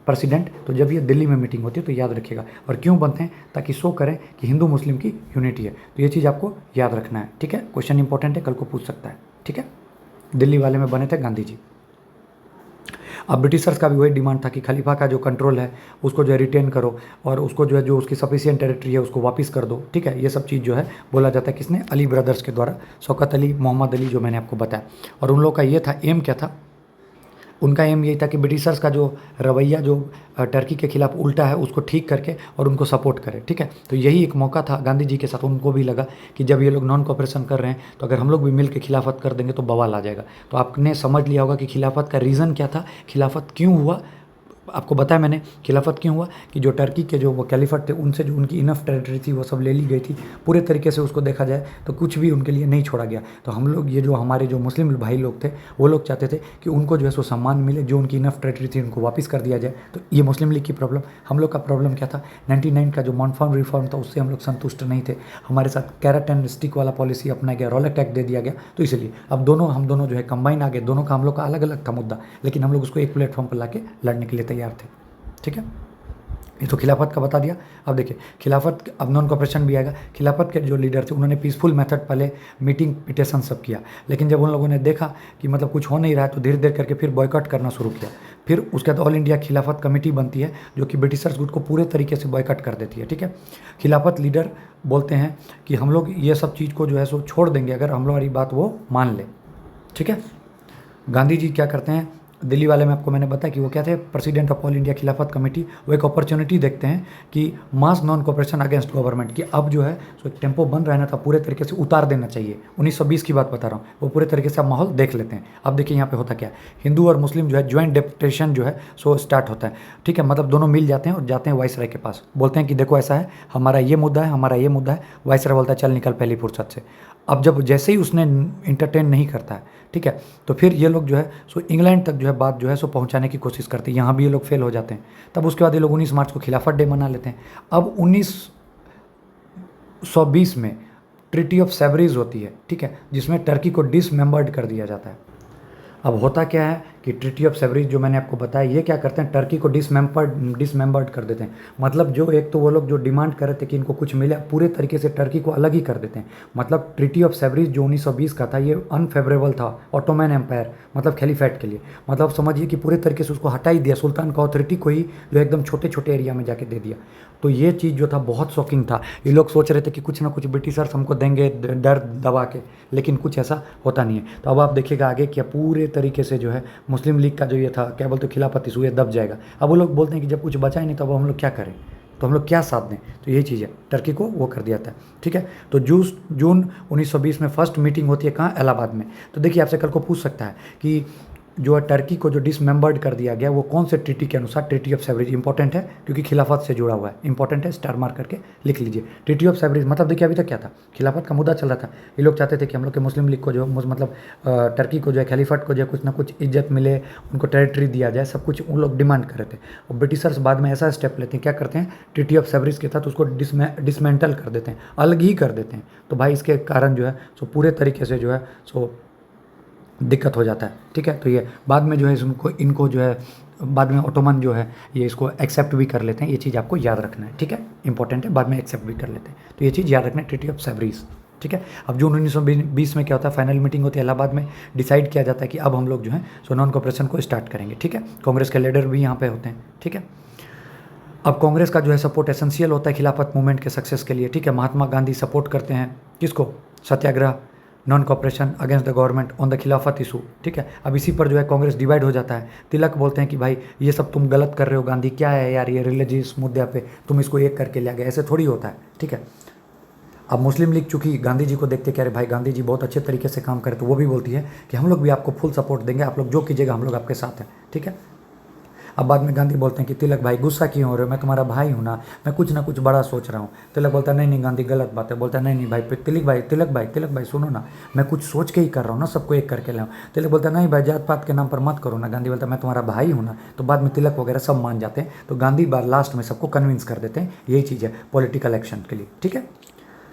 प्रेसिडेंट, तो जब ये दिल्ली में मीटिंग होती है तो याद रखिएगा। और क्यों बनते हैं? ताकि शो करें कि हिंदू मुस्लिम की यूनिटी है। तो ये चीज़ आपको याद रखना है। ठीक है, क्वेश्चन इंपॉर्टेंट है, कल को पूछ सकता है। ठीक है, दिल्ली वाले में बने थे गांधी जी। अब ब्रिटिशर्स का भी वही डिमांड था कि खलीफा का जो कंट्रोल है उसको जो है रिटेन करो, और उसको जो है जो उसकी सफिशिएंट टेरिटरी है उसको वापस कर दो। ठीक है, ये सब चीज़ जो है बोला जाता है किसने? अली ब्रदर्स के द्वारा, शौकत अली, मोहम्मद अली, जो मैंने आपको बताया। और उन लोग का ये था, एम क्या था? उनका एम यही था कि ब्रिटिशर्स का जो रवैया जो टर्की के खिलाफ उल्टा है उसको ठीक करके और उनको सपोर्ट करे। ठीक है, तो यही एक मौका था गांधी जी के साथ। उनको भी लगा कि जब ये लोग नॉन कोऑपरेशन कर रहे हैं तो अगर हम लोग भी मिल के खिलाफत कर देंगे तो बवाल आ जाएगा। तो आपने समझ लिया होगा कि खिलाफत का रीज़न क्या था, खिलाफत क्यों हुआ। आपको बताया मैंने खिलाफत क्यों हुआ कि जो टर्की के जो वो कैलिफट थे उनसे जो उनकी इनफ टेरिटरी थी वो सब ले ली गई थी। पूरे तरीके से उसको देखा जाए तो कुछ भी उनके लिए नहीं छोड़ा गया। तो हम लोग ये जो हमारे जो मुस्लिम भाई लोग थे वो लोग चाहते थे कि उनको जो है सो सम्मान मिले, जो उनकी इनफ टेरिटरी थी उनको वापस कर दिया जाए। तो ये मुस्लिम लीग की प्रॉब्लम। हम लोग का प्रॉब्लम क्या था? 99 का जो मॉन्टफॉर्म रिफॉर्म था उससे हम लोग संतुष्ट नहीं थे। हमारे साथ कैरेट एंड स्टिक वाला पॉलिसी अपनाया गया, रॉलेट एक्ट दे दिया गया। तो इसलिए अब हम दोनों जो है कंबाइन आ गए। दोनों का हम लोग का अलग अलग था मुद्दा, लेकिन हम लोग उसको एक प्लेटफॉर्म पर ला के लड़ने के लिए तैयार थे। ठीक है, ये तो खिलाफत का बता दिया। अब देखिए खिलाफत, अब नॉन कॉपरेशन भी आएगा। खिलाफत के जो लीडर थे उन्होंने पीसफुल मेथड पहले मीटिंग पिटेशन सब किया, लेकिन जब उन लोगों ने देखा कि मतलब कुछ हो नहीं रहा है तो धीरे धीरे करके फिर बॉयकॉट करना शुरू किया। फिर उसके बाद ऑल इंडिया खिलाफत कमेटी बनती है जो कि ब्रिटिशर्स गुट को पूरे तरीके से बॉयकॉट कर देती है। ठीक है, खिलाफत लीडर बोलते हैं कि हम लोग ये सब चीज़ को जो है सो छोड़ देंगे अगर हम लोग हमारी बात वो मान ले। ठीक है, गांधी जी क्या करते हैं? दिल्ली वाले में आपको मैंने बताया कि वो क्या थे, प्रेसिडेंट ऑफ ऑल इंडिया खिलाफत कमेटी। वो एक अपॉर्चुनिटी देखते हैं कि मास नॉन कोऑपरेशन अगेंस्ट गवर्नमेंट की अब जो है सो एक टेम्पो बन रहा है ना, था पूरे तरीके से उतार देना चाहिए। 1920 की बात बता रहा हूँ। वो पूरे तरीके से आप माहौल देख लेते हैं। अब देखिए यहाँ पे होता क्या है, हिंदू और मुस्लिम जो है ज्वाइंट डेपुटेशन जो है सो स्टार्ट होता है। ठीक है, मतलब दोनों मिल जाते हैं और जाते हैं वाइसराय के पास, बोलते हैं कि देखो ऐसा है, हमारा ये मुद्दा है, हमारा ये मुद्दा है। वाइसराय बोलता है चल निकल पहली फुर्सत से। अब जब जैसे ही उसने इंटरटेन नहीं करता है, ठीक है, तो फिर ये लोग जो है सो इंग्लैंड तक जो है बात जो है सो पहुंचाने की कोशिश करते हैं। यहाँ भी ये लोग फेल हो जाते हैं। तब उसके बाद ये लोग 19 मार्च को खिलाफत डे मना लेते हैं। अब 1920 में ट्रीटी ऑफ सेवरीज होती है। ठीक है, जिसमें टर्की को डिसमेंबर्ड कर दिया जाता है। अब होता क्या है कि ट्रीटी ऑफ सेवरीज जो मैंने आपको बताया, ये क्या करते हैं, टर्की को डिसमेंबर्ड कर देते हैं। मतलब जो एक तो वो लोग जो डिमांड कर रहे थे कि इनको कुछ मिले, पूरे तरीके से टर्की को अलग ही कर देते हैं। मतलब ट्रीटी ऑफ सेवरीज जो 1920 का था, ये अनफेवरेबल था ऑटोमैन एम्पायर मतलब खलीफेट के लिए। मतलब समझिए कि पूरे तरीके से उसको हटा ही दिया, सुल्तान का अथॉरिटी को ही जो एकदम छोटे छोटे एरिया में जाके दे दिया। तो ये चीज़ जो था बहुत शॉकिंग था। ये लोग सोच रहे थे कि कुछ ना कुछ ब्रिटिशर्स हमको देंगे डर दबा के, लेकिन कुछ ऐसा होता नहीं है। तो अब आप देखिएगा आगे क्या पूरे तरीके से जो है मुस्लिम लीग का जो ये था, क्या बोलते खिलाफत इशू, ये दब जाएगा। अब वो लोग बोलते हैं कि जब कुछ बचा ही नहीं तो अब हम लोग क्या करें, तो हम लोग क्या साथ दें। तो यही चीज़ है, टर्की को वो कर दिया था। ठीक है, तो जून 1920 में फर्स्ट मीटिंग होती है कहाँ, इलाहाबाद में। तो देखिए आपसे कल को पूछ सकता है कि जो है टर्की को जो डिसमेंबर्ड कर दिया गया वो कौन से ट्रीटी के अनुसार, ट्रीटी ऑफ सेवरीज इंपॉर्टेंट है क्योंकि खिलाफत से जुड़ा हुआ है, इंपॉर्टेंट है, स्टार मार्क करके लिख लीजिए। ट्रीटी ऑफ सेवरीज मतलब देखिए अभी तक क्या था, खिलाफत का मुद्दा चल रहा था। ये लोग चाहते थे कि हम लोग के मुस्लिम लीग को जो मतलब टर्की को जो है, खलीफत को जो है कुछ ना कुछ इज्जत मिले, उनको टेरिटरी दिया जाए, सब कुछ उन लोग डिमांड कर रहे थे। और ब्रिटिशर्स बाद में ऐसा स्टेप लेते हैं, क्या करते हैं, ट्रीटी ऑफ सेवरीज के तहत उसको डिसमेंटल कर देते हैं, अलग ही कर देते हैं। तो भाई इसके कारण जो है सो पूरे तरीके से जो है सो दिक्कत हो जाता है। ठीक है, तो ये बाद में जो है इनको जो है बाद में ऑटोमन जो है ये इसको एक्सेप्ट भी कर लेते हैं। ये चीज़ आपको याद रखना है, ठीक है, इंपॉर्टेंट है, बाद में एक्सेप्ट भी कर लेते हैं। तो ये चीज़ याद रखना है, ट्रीटी ऑफ सेवरीज। ठीक है, अब जून 1920 में क्या होता है, फाइनल मीटिंग होती है इलाहाबाद में, डिसाइड किया जाता है कि अब हम लोग जो है सो नॉन कोऑपरेशन को स्टार्ट करेंगे। ठीक है, कांग्रेस के लीडर भी यहाँ पे होते हैं। ठीक है, अब कांग्रेस का जो है सपोर्ट एसेंशियल होता है खिलाफत मूवमेंट के सक्सेस के लिए। ठीक है, महात्मा गांधी सपोर्ट करते हैं किसको, satyagraha, non cooperation against the government on the Khilafat issue. ठीक है, अब इसी पर जो है कांग्रेस डिवाइड हो जाता है। तिलक बोलते हैं कि भाई ये सब तुम गलत कर रहे हो, गांधी क्या है यार ये रिलीजियस मुद्दे पे तुम इसको एक करके ले गए, ऐसे थोड़ी होता है। ठीक है, अब मुस्लिम लीग चूंकि गांधी जी को देखते कह रहे भाई गांधी जी बहुत अच्छे तरीके से काम करे, तो वो भी बोलती है कि हम लोग भी आपको फुल सपोर्ट देंगे, आप लोग जो कीजिएगा हम लोग आपके साथ हैं। ठीक है, अब बाद में गांधी बोलते हैं कि तिलक भाई गुस्सा क्यों हो रहे हो, मैं तुम्हारा भाई हूँ ना, मैं कुछ ना कुछ बड़ा सोच रहा हूँ। तिलक बोलता है नहीं गांधी गलत बात है। बोलता है नहीं भाई, तिलक भाई सुनो ना, मैं कुछ सोच के ही कर रहा हूँ ना, सबको एक करके लाऊं। तिलक बोलता है नहीं भाई जात पात के नाम पर मत करो ना। गांधी बोलता है मैं तुम्हारा भाई हूँ ना। तो बाद में तिलक वगैरह सब मान जाते हैं। तो गांधी लास्ट में सबको कन्विंस कर देते हैं। यही चीज़ है पॉलिटिकल एक्शन के लिए। ठीक है,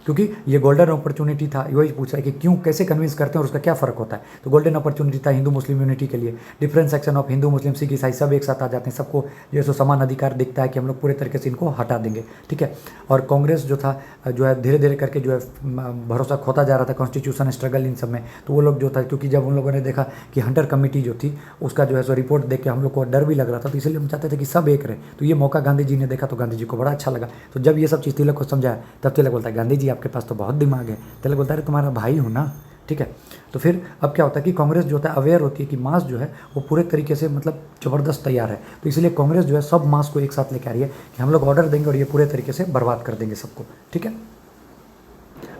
क्योंकि ये गोल्डन अपॉर्चुनिटी था। वही पूछा है कि क्यों, कैसे कन्विंस करते हैं और उसका क्या फ़र्क होता है। तो गोल्डन अपॉर्चुनिटी था हिंदू मुस्लिम यूनिटी के लिए, डिफरेंट सेक्शन ऑफ हिंदू मुस्लिम सिख ईसाई सब एक साथ आ जाते हैं, सबको जो है सो समान अधिकार दिखता है कि हम लोग पूरे तरीके से इनको हटा देंगे। ठीक है, और कांग्रेस जो था जो है धीरे धीरे करके जो है भरोसा खोता जा रहा था, कॉन्स्टिट्यूशन स्ट्रगल इन सब में। तो वो लोग जो था, क्योंकि जब उन लोगों ने देखा कि हंटर कमेटी जो थी उसका जो है सो रिपोर्ट देख के हम लोग को डर भी लग रहा था, तो इसलिए हम चाहते थे कि सब एक रहे। तो ये मौका गांधी जी ने देखा तो गांधी जी को बड़ा अच्छा लगा। तो जब ये सब चीज़ तिलक को समझाया तब तिलक बोलता है गांधी जी आपके पास तो बहुत दिमाग है। तिलक बोलता है तुम्हारा भाई हूँ ना। ठीक है, तो फिर अब क्या होता है कि कांग्रेस जो होता है अवेयर होती है कि मास जो है वो पूरे तरीके से मतलब ज़बरदस्त तैयार है। तो इसलिए कांग्रेस जो है सब मास को एक साथ लेके आ रही है कि हम लोग ऑर्डर देंगे और ये पूरे तरीके से बर्बाद कर देंगे सबको। ठीक है,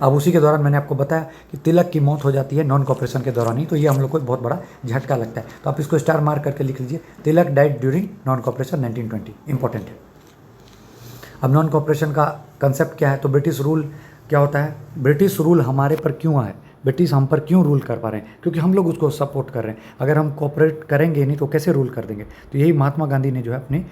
अब उसी के दौरान मैंने आपको बताया कि तिलक की मौत हो जाती है नॉन कॉपरेशन के दौरान ही। तो ये हम लोग को बहुत बड़ा झटका लगता है। तो आप इसको स्टार मार्क करके लिख लीजिए, Tilak died during non cooperation 1920, important है। अब नॉन कॉपरेशन का कंसेप्ट क्या है, तो ब्रिटिश रूल क्या होता है, ब्रिटिश रूल हमारे पर क्यों आए, ब्रिटिश हम पर क्यों रूल कर पा रहे हैं, क्योंकि हम लोग उसको सपोर्ट कर रहे हैं। अगर हम कोऑपरेट करेंगे नहीं तो कैसे रूल कर देंगे। तो यही महात्मा गांधी ने जो है अपनी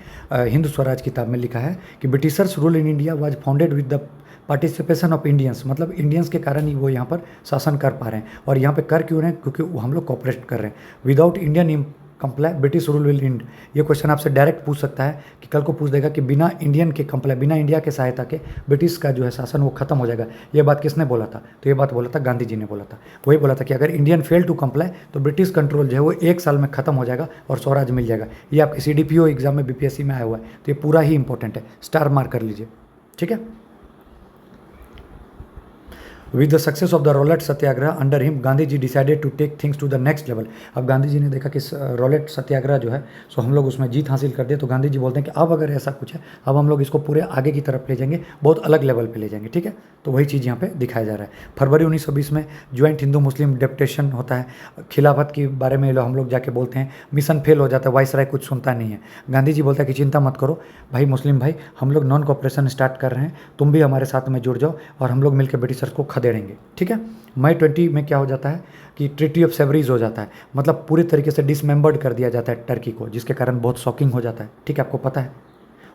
हिंद स्वराज किताब में लिखा है कि Britishers rule in India was founded with the participation of Indians, मतलब इंडियंस के कारण ही वो यहाँ पर शासन कर पा रहे हैं। और यहाँ पे कर क्यों रहे हैं, क्योंकि वो हम लोग कोऑपरेट कर रहे हैं। Without Indian comply British rule will and. ये क्वेश्चन आपसे डायरेक्ट पूछ सकता है कि कल को पूछ देगा कि बिना इंडियन के कंप्लाई, बिना इंडिया के सहायता के ब्रिटिश का जो है शासन वो खत्म हो जाएगा। ये बात किसने बोला था, तो ये बात बोला था गांधी जी ने बोला था। वही बोला था कि अगर इंडियन फेल टू कंप्लाई तो ब्रिटिश कंट्रोल जो है वो 1 साल में खत्म हो जाएगा और स्वराज मिल जाएगा। ये आपके CDPO एग्जाम में BPSC में आया हुआ है। तो ये पूरा ही इंपॉर्टेंट है, स्टार मार्क कर लीजिए। ठीक है, with the success of the Rowlatt Satyagraha under him Gandhi ji decided to take things to the next level. अब गांधी जी ने देखा कि रॉलेट सत्याग्रह जो है सो हम लोग उसमें जीत हासिल कर दिए। तो गांधी जी बोलते हैं कि अब अगर ऐसा कुछ है अब हम लोग इसको पूरे आगे की तरफ ले जाएंगे, बहुत अलग लेवल पे ले जाएंगे। ठीक है, तो वही चीज़ यहाँ पे दिखाया जा रहा है। फरवरी 1920 में ज्वाइंट हिंदू मुस्लिम डेपुटेशन होता है। खिलाफत के बारे में हम लोग जाके बोलते हैं, मिशन फेल हो जाता है, वाइसराय कुछ सुनता नहीं है। गांधी जी बोलता है कि चिंता मत करो भाई मुस्लिम भाई, हम लोग नॉन कॉपरेशन स्टार्ट कर रहे हैं, तुम भी हमारे साथ में जुड़ जाओ और हम लोग मिलकर ब्रिटिशर्स को खदेड़ेंगे। ठीक है, मई 20 में क्या हो जाता है कि ट्रीटी ऑफ सेवरीज हो जाता है, मतलब पूरी तरीके से डिसमेंबर्ड कर दिया जाता है टर्की को, जिसके कारण बहुत शॉकिंग हो जाता है। ठीक है, आपको पता है।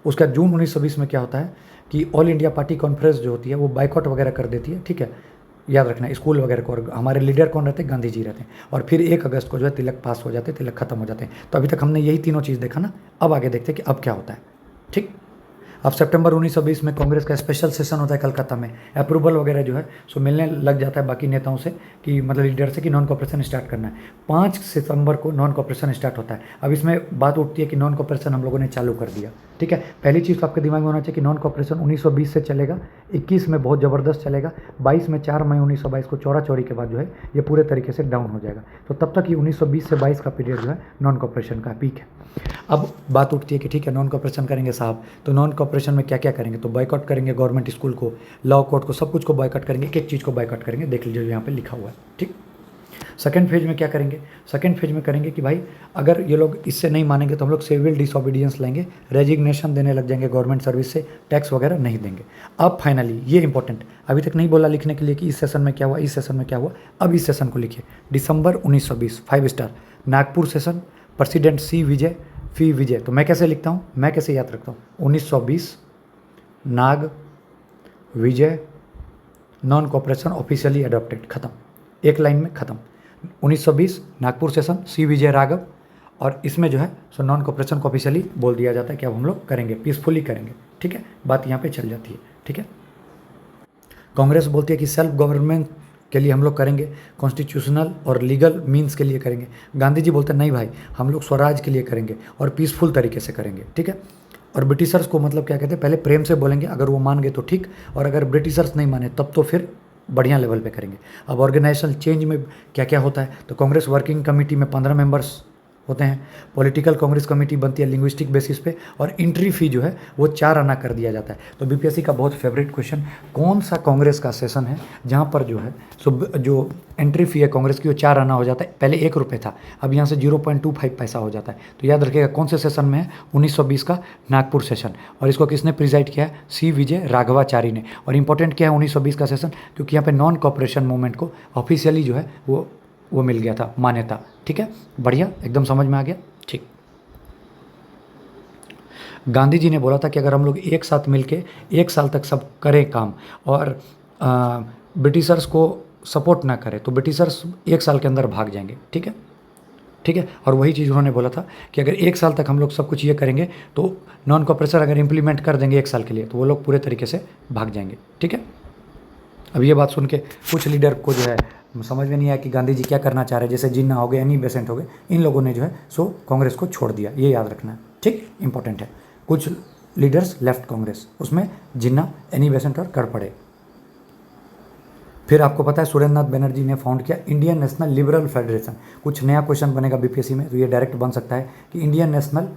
उसका जून 1920 में क्या होता है कि ऑल इंडिया पार्टी कॉन्फ्रेंस जो होती है वो बाइकआउट वगैरह कर देती है। ठीक है, याद रखना, स्कूल वगैरह को। और हमारे लीडर कौन रहते हैं? गांधी जी रहते हैं। और फिर 1 अगस्त को जो है तिलक पास हो जाते हैं, तिलक खत्म हो जाते हैं। तो अभी तक हमने यही तीनों चीज़ देखा ना, अब आगे देखते हैं कि अब क्या होता है। ठीक। अब सितंबर 1920 में कांग्रेस का स्पेशल सेशन होता है कलकत्ता में, अप्रूवल वगैरह जो है सो मिलने लग जाता है बाकी नेताओं से कि मतलब लीडर से कि नॉन कॉपरेशन स्टार्ट करना है। 5 सितंबर को नॉन कॉपरेशन स्टार्ट होता है। अब इसमें बात उठती है कि नॉन कॉपरेशन हम लोगों ने चालू कर दिया। ठीक है, पहली चीज़ तो आपके दिमाग में होना चाहिए कि नॉन कॉपरेशन 1920 से चलेगा, 21 में बहुत ज़बरदस्त चलेगा, 22 में 4 मई 1922 को चौरा चौरी के बाद जो है ये पूरे तरीके से डाउन हो जाएगा। तो तब तक ये 1920 से 22 का पीरियड जो है नॉन कॉपरेशन का पीक है। अब बात उठती है कि ठीक है नॉन कॉपरेशन करेंगे साहब, तो नॉन कॉपरेशन में क्या क्या करेंगे? तो बॉयकॉट करेंगे गवर्नमेंट स्कूल को, लॉ कोर्ट को, सब कुछ को बॉयकॉट करेंगे, एक एक चीज़ को बॉयकॉट करेंगे। देख लीजिए यहाँ पे लिखा हुआ है। ठीक। सेकंड फेज में क्या करेंगे? सेकंड फेज में करेंगे कि भाई अगर ये लोग इससे नहीं मानेंगे तो हम लोग सिविल डिसोबीडियंस लेंगे, रेजिग्नेशन देने लग जाएंगे गवर्नमेंट सर्विस से, टैक्स वगैरह नहीं देंगे। अब फाइनली ये इंपॉर्टेंट, अभी तक नहीं बोला लिखने के लिए कि इस सेशन में क्या हुआ, इस सेशन में क्या हुआ, अब इस सेशन को लिखिए। दिसंबर 1920, 5 स्टार, नागपुर सेशन, प्रेसिडेंट सी विजय, फी विजय। तो मैं कैसे लिखता हूँ, मैं कैसे याद रखता हूँ? 1920 नाग विजय, नॉन कॉपरेशन ऑफिशियली अडॉप्टेड, खत्म, एक लाइन में खत्म। 1920 नागपुर सेशन, सी विजय राघव, और इसमें जो है सो नॉन कॉपरेशन को ऑफिशियली बोल दिया जाता है कि अब हम लोग करेंगे, पीसफुली करेंगे। ठीक है, बात यहाँ पे चल जाती है। ठीक है, कांग्रेस बोलती है कि सेल्फ गवर्नमेंट के लिए हम लोग करेंगे, कॉन्स्टिट्यूशनल और लीगल मीन्स के लिए करेंगे। गांधी जी बोलते हैं नहीं भाई, हम लोग स्वराज के लिए करेंगे और पीसफुल तरीके से करेंगे। ठीक है, और ब्रिटिशर्स को मतलब क्या कहते हैं, पहले प्रेम से बोलेंगे, अगर वो मान गए तो ठीक, और अगर ब्रिटिशर्स नहीं माने तब तो फिर बढ़िया लेवल पे करेंगे। अब ऑर्गेनाइजेशनल चेंज में क्या क्या होता है? तो कांग्रेस वर्किंग कमेटी में 15 मेंबर्स होते हैं, पॉलिटिकल कांग्रेस कमेटी बनती है लिंग्विस्टिक बेसिस पे, और एंट्री फी जो है वो 4 आना कर दिया जाता है। तो बीपीएससी का बहुत फेवरेट क्वेश्चन, कौन सा कांग्रेस का सेशन है जहाँ पर जो है सो जो एंट्री फी है कांग्रेस की वो 4 आना हो जाता है? पहले 1 रुपये था, अब यहाँ से 0.25 पैसा हो जाता है। तो याद रखिएगा कौन से सेशन में है? 1920 का नागपुर सेशन। और इसको किसने प्रिजाइड किया है? सी विजय राघवाचारी ने। और इंपॉर्टेंट क्या है 1920 का सेशन? क्योंकि यहाँ पे नॉन कॉपरेशन मूवमेंट को ऑफिशियली जो है वो मिल गया था मान्यता। ठीक है, बढ़िया, एकदम समझ में आ गया। ठीक। गांधी जी ने बोला था कि अगर हम लोग एक साथ मिलके 1 साल तक सब करें काम और ब्रिटिशर्स को सपोर्ट ना करें तो ब्रिटिशर्स 1 साल के अंदर भाग जाएंगे। ठीक है, ठीक है, और वही चीज़ उन्होंने बोला था कि अगर 1 साल तक हम लोग सब कुछ ये करेंगे तो नॉन कॉपरेशन अगर इम्प्लीमेंट कर देंगे 1 साल के लिए तो वो लोग पूरे तरीके से भाग जाएंगे। ठीक है, अब ये बात सुन के कुछ लीडर को जो है समझ में नहीं आया कि गांधी जी क्या करना चाह रहे हैं, जैसे जिन्ना हो गए, एनी बेसेंट हो गए, इन लोगों ने जो है सो कांग्रेस को छोड़ दिया, ये याद रखना है। ठीक, इंपॉर्टेंट है। कुछ लीडर्स लेफ्ट कांग्रेस, उसमें जिन्ना, एनी बेसेंट और कर पड़े। फिर आपको पता है सुरेंद्र नाथ बनर्जी ने फाउंड किया इंडियन नेशनल लिबरल फेडरेशन। कुछ नया क्वेश्चन बनेगा बीपीएससी में तो ये डायरेक्ट बन सकता है कि इंडियन नेशनल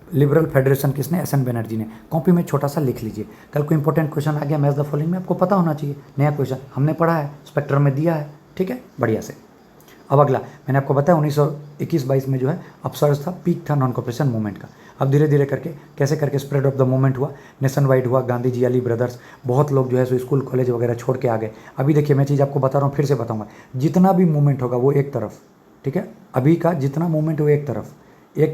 लिबरल फेडरेशन किसने? एस एन बनर्जी ने। कॉपी में छोटा सा लिख लीजिए, कल को इंपॉर्टेंट क्वेश्चन आ गया मैच द फॉलोइंग में, आपको पता होना चाहिए, नया क्वेश्चन हमने पढ़ा है, स्पेक्ट्रम में दिया है। ठीक है, बढ़िया से। अब अगला मैंने आपको बताया 1921-22 में जो है अपसर्ज था, पीक था नॉन कॉपरेशन मूवमेंट का। अब धीरे धीरे करके कैसे करके स्प्रेड ऑफ द मूवमेंट हुआ, नेशन वाइड हुआ, गांधी जी, अली ब्रदर्स, बहुत लोग जो है सो स्कूल कॉलेज वगैरह छोड़ के आ गए। अभी देखिए मैं चीज़ आपको बता रहा हूँ, फिर से बताऊँगा, जितना भी मूवमेंट होगा वो एक तरफ, ठीक है, अभी का जितना मूवमेंट हो एक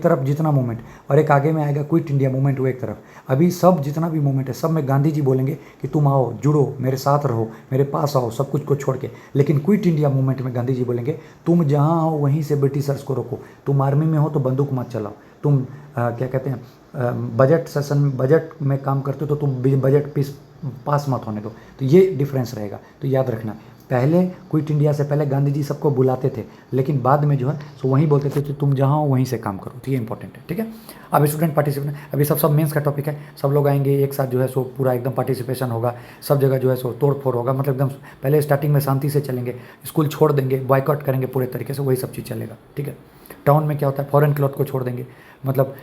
तरफ जितना मूवमेंट, और एक आगे में आएगा क्विट इंडिया मूवमेंट वो एक तरफ। अभी सब जितना भी मूवमेंट है सब में गांधी जी बोलेंगे कि तुम आओ, जुड़ो, मेरे साथ रहो, मेरे पास आओ, सब कुछ को छोड़ के। लेकिन क्विट इंडिया मूवमेंट में गांधी जी बोलेंगे तुम जहाँ हो वहीं से ब्रिटिशर्स को रोको, तुम आर्मी में हो तो बंदूक मत चलाओ, तुम क्या कहते हैं बजट सेशन बजट में काम करते हो तो तुम बजट पास मत होने दो। तो ये डिफरेंस रहेगा, तो याद रखना। पहले क्विट इंडिया से पहले गांधी जी सबको बुलाते थे, लेकिन बाद में जो है सो वहीं बोलते थे कि तुम जहाँ हो वहीं से काम करो। तो ये इंपॉर्टेंट है। ठीक है, अब स्टूडेंट पार्टिसिपेशन, अभी सब मेंस का टॉपिक है, सब लोग आएंगे एक साथ जो है सो पूरा एकदम पार्टिसिपेशन होगा, सब जगह जो है सो तोड़ फोड़ होगा, मतलब एकदम पहले स्टार्टिंग में शांति से चलेंगे, स्कूल छोड़ देंगे, बॉयकॉट करेंगे पूरे तरीके से, वही सब चीज़ चलेगा। ठीक है, टाउन में क्या होता है, फॉरेन क्लॉथ को छोड़ देंगे, मतलब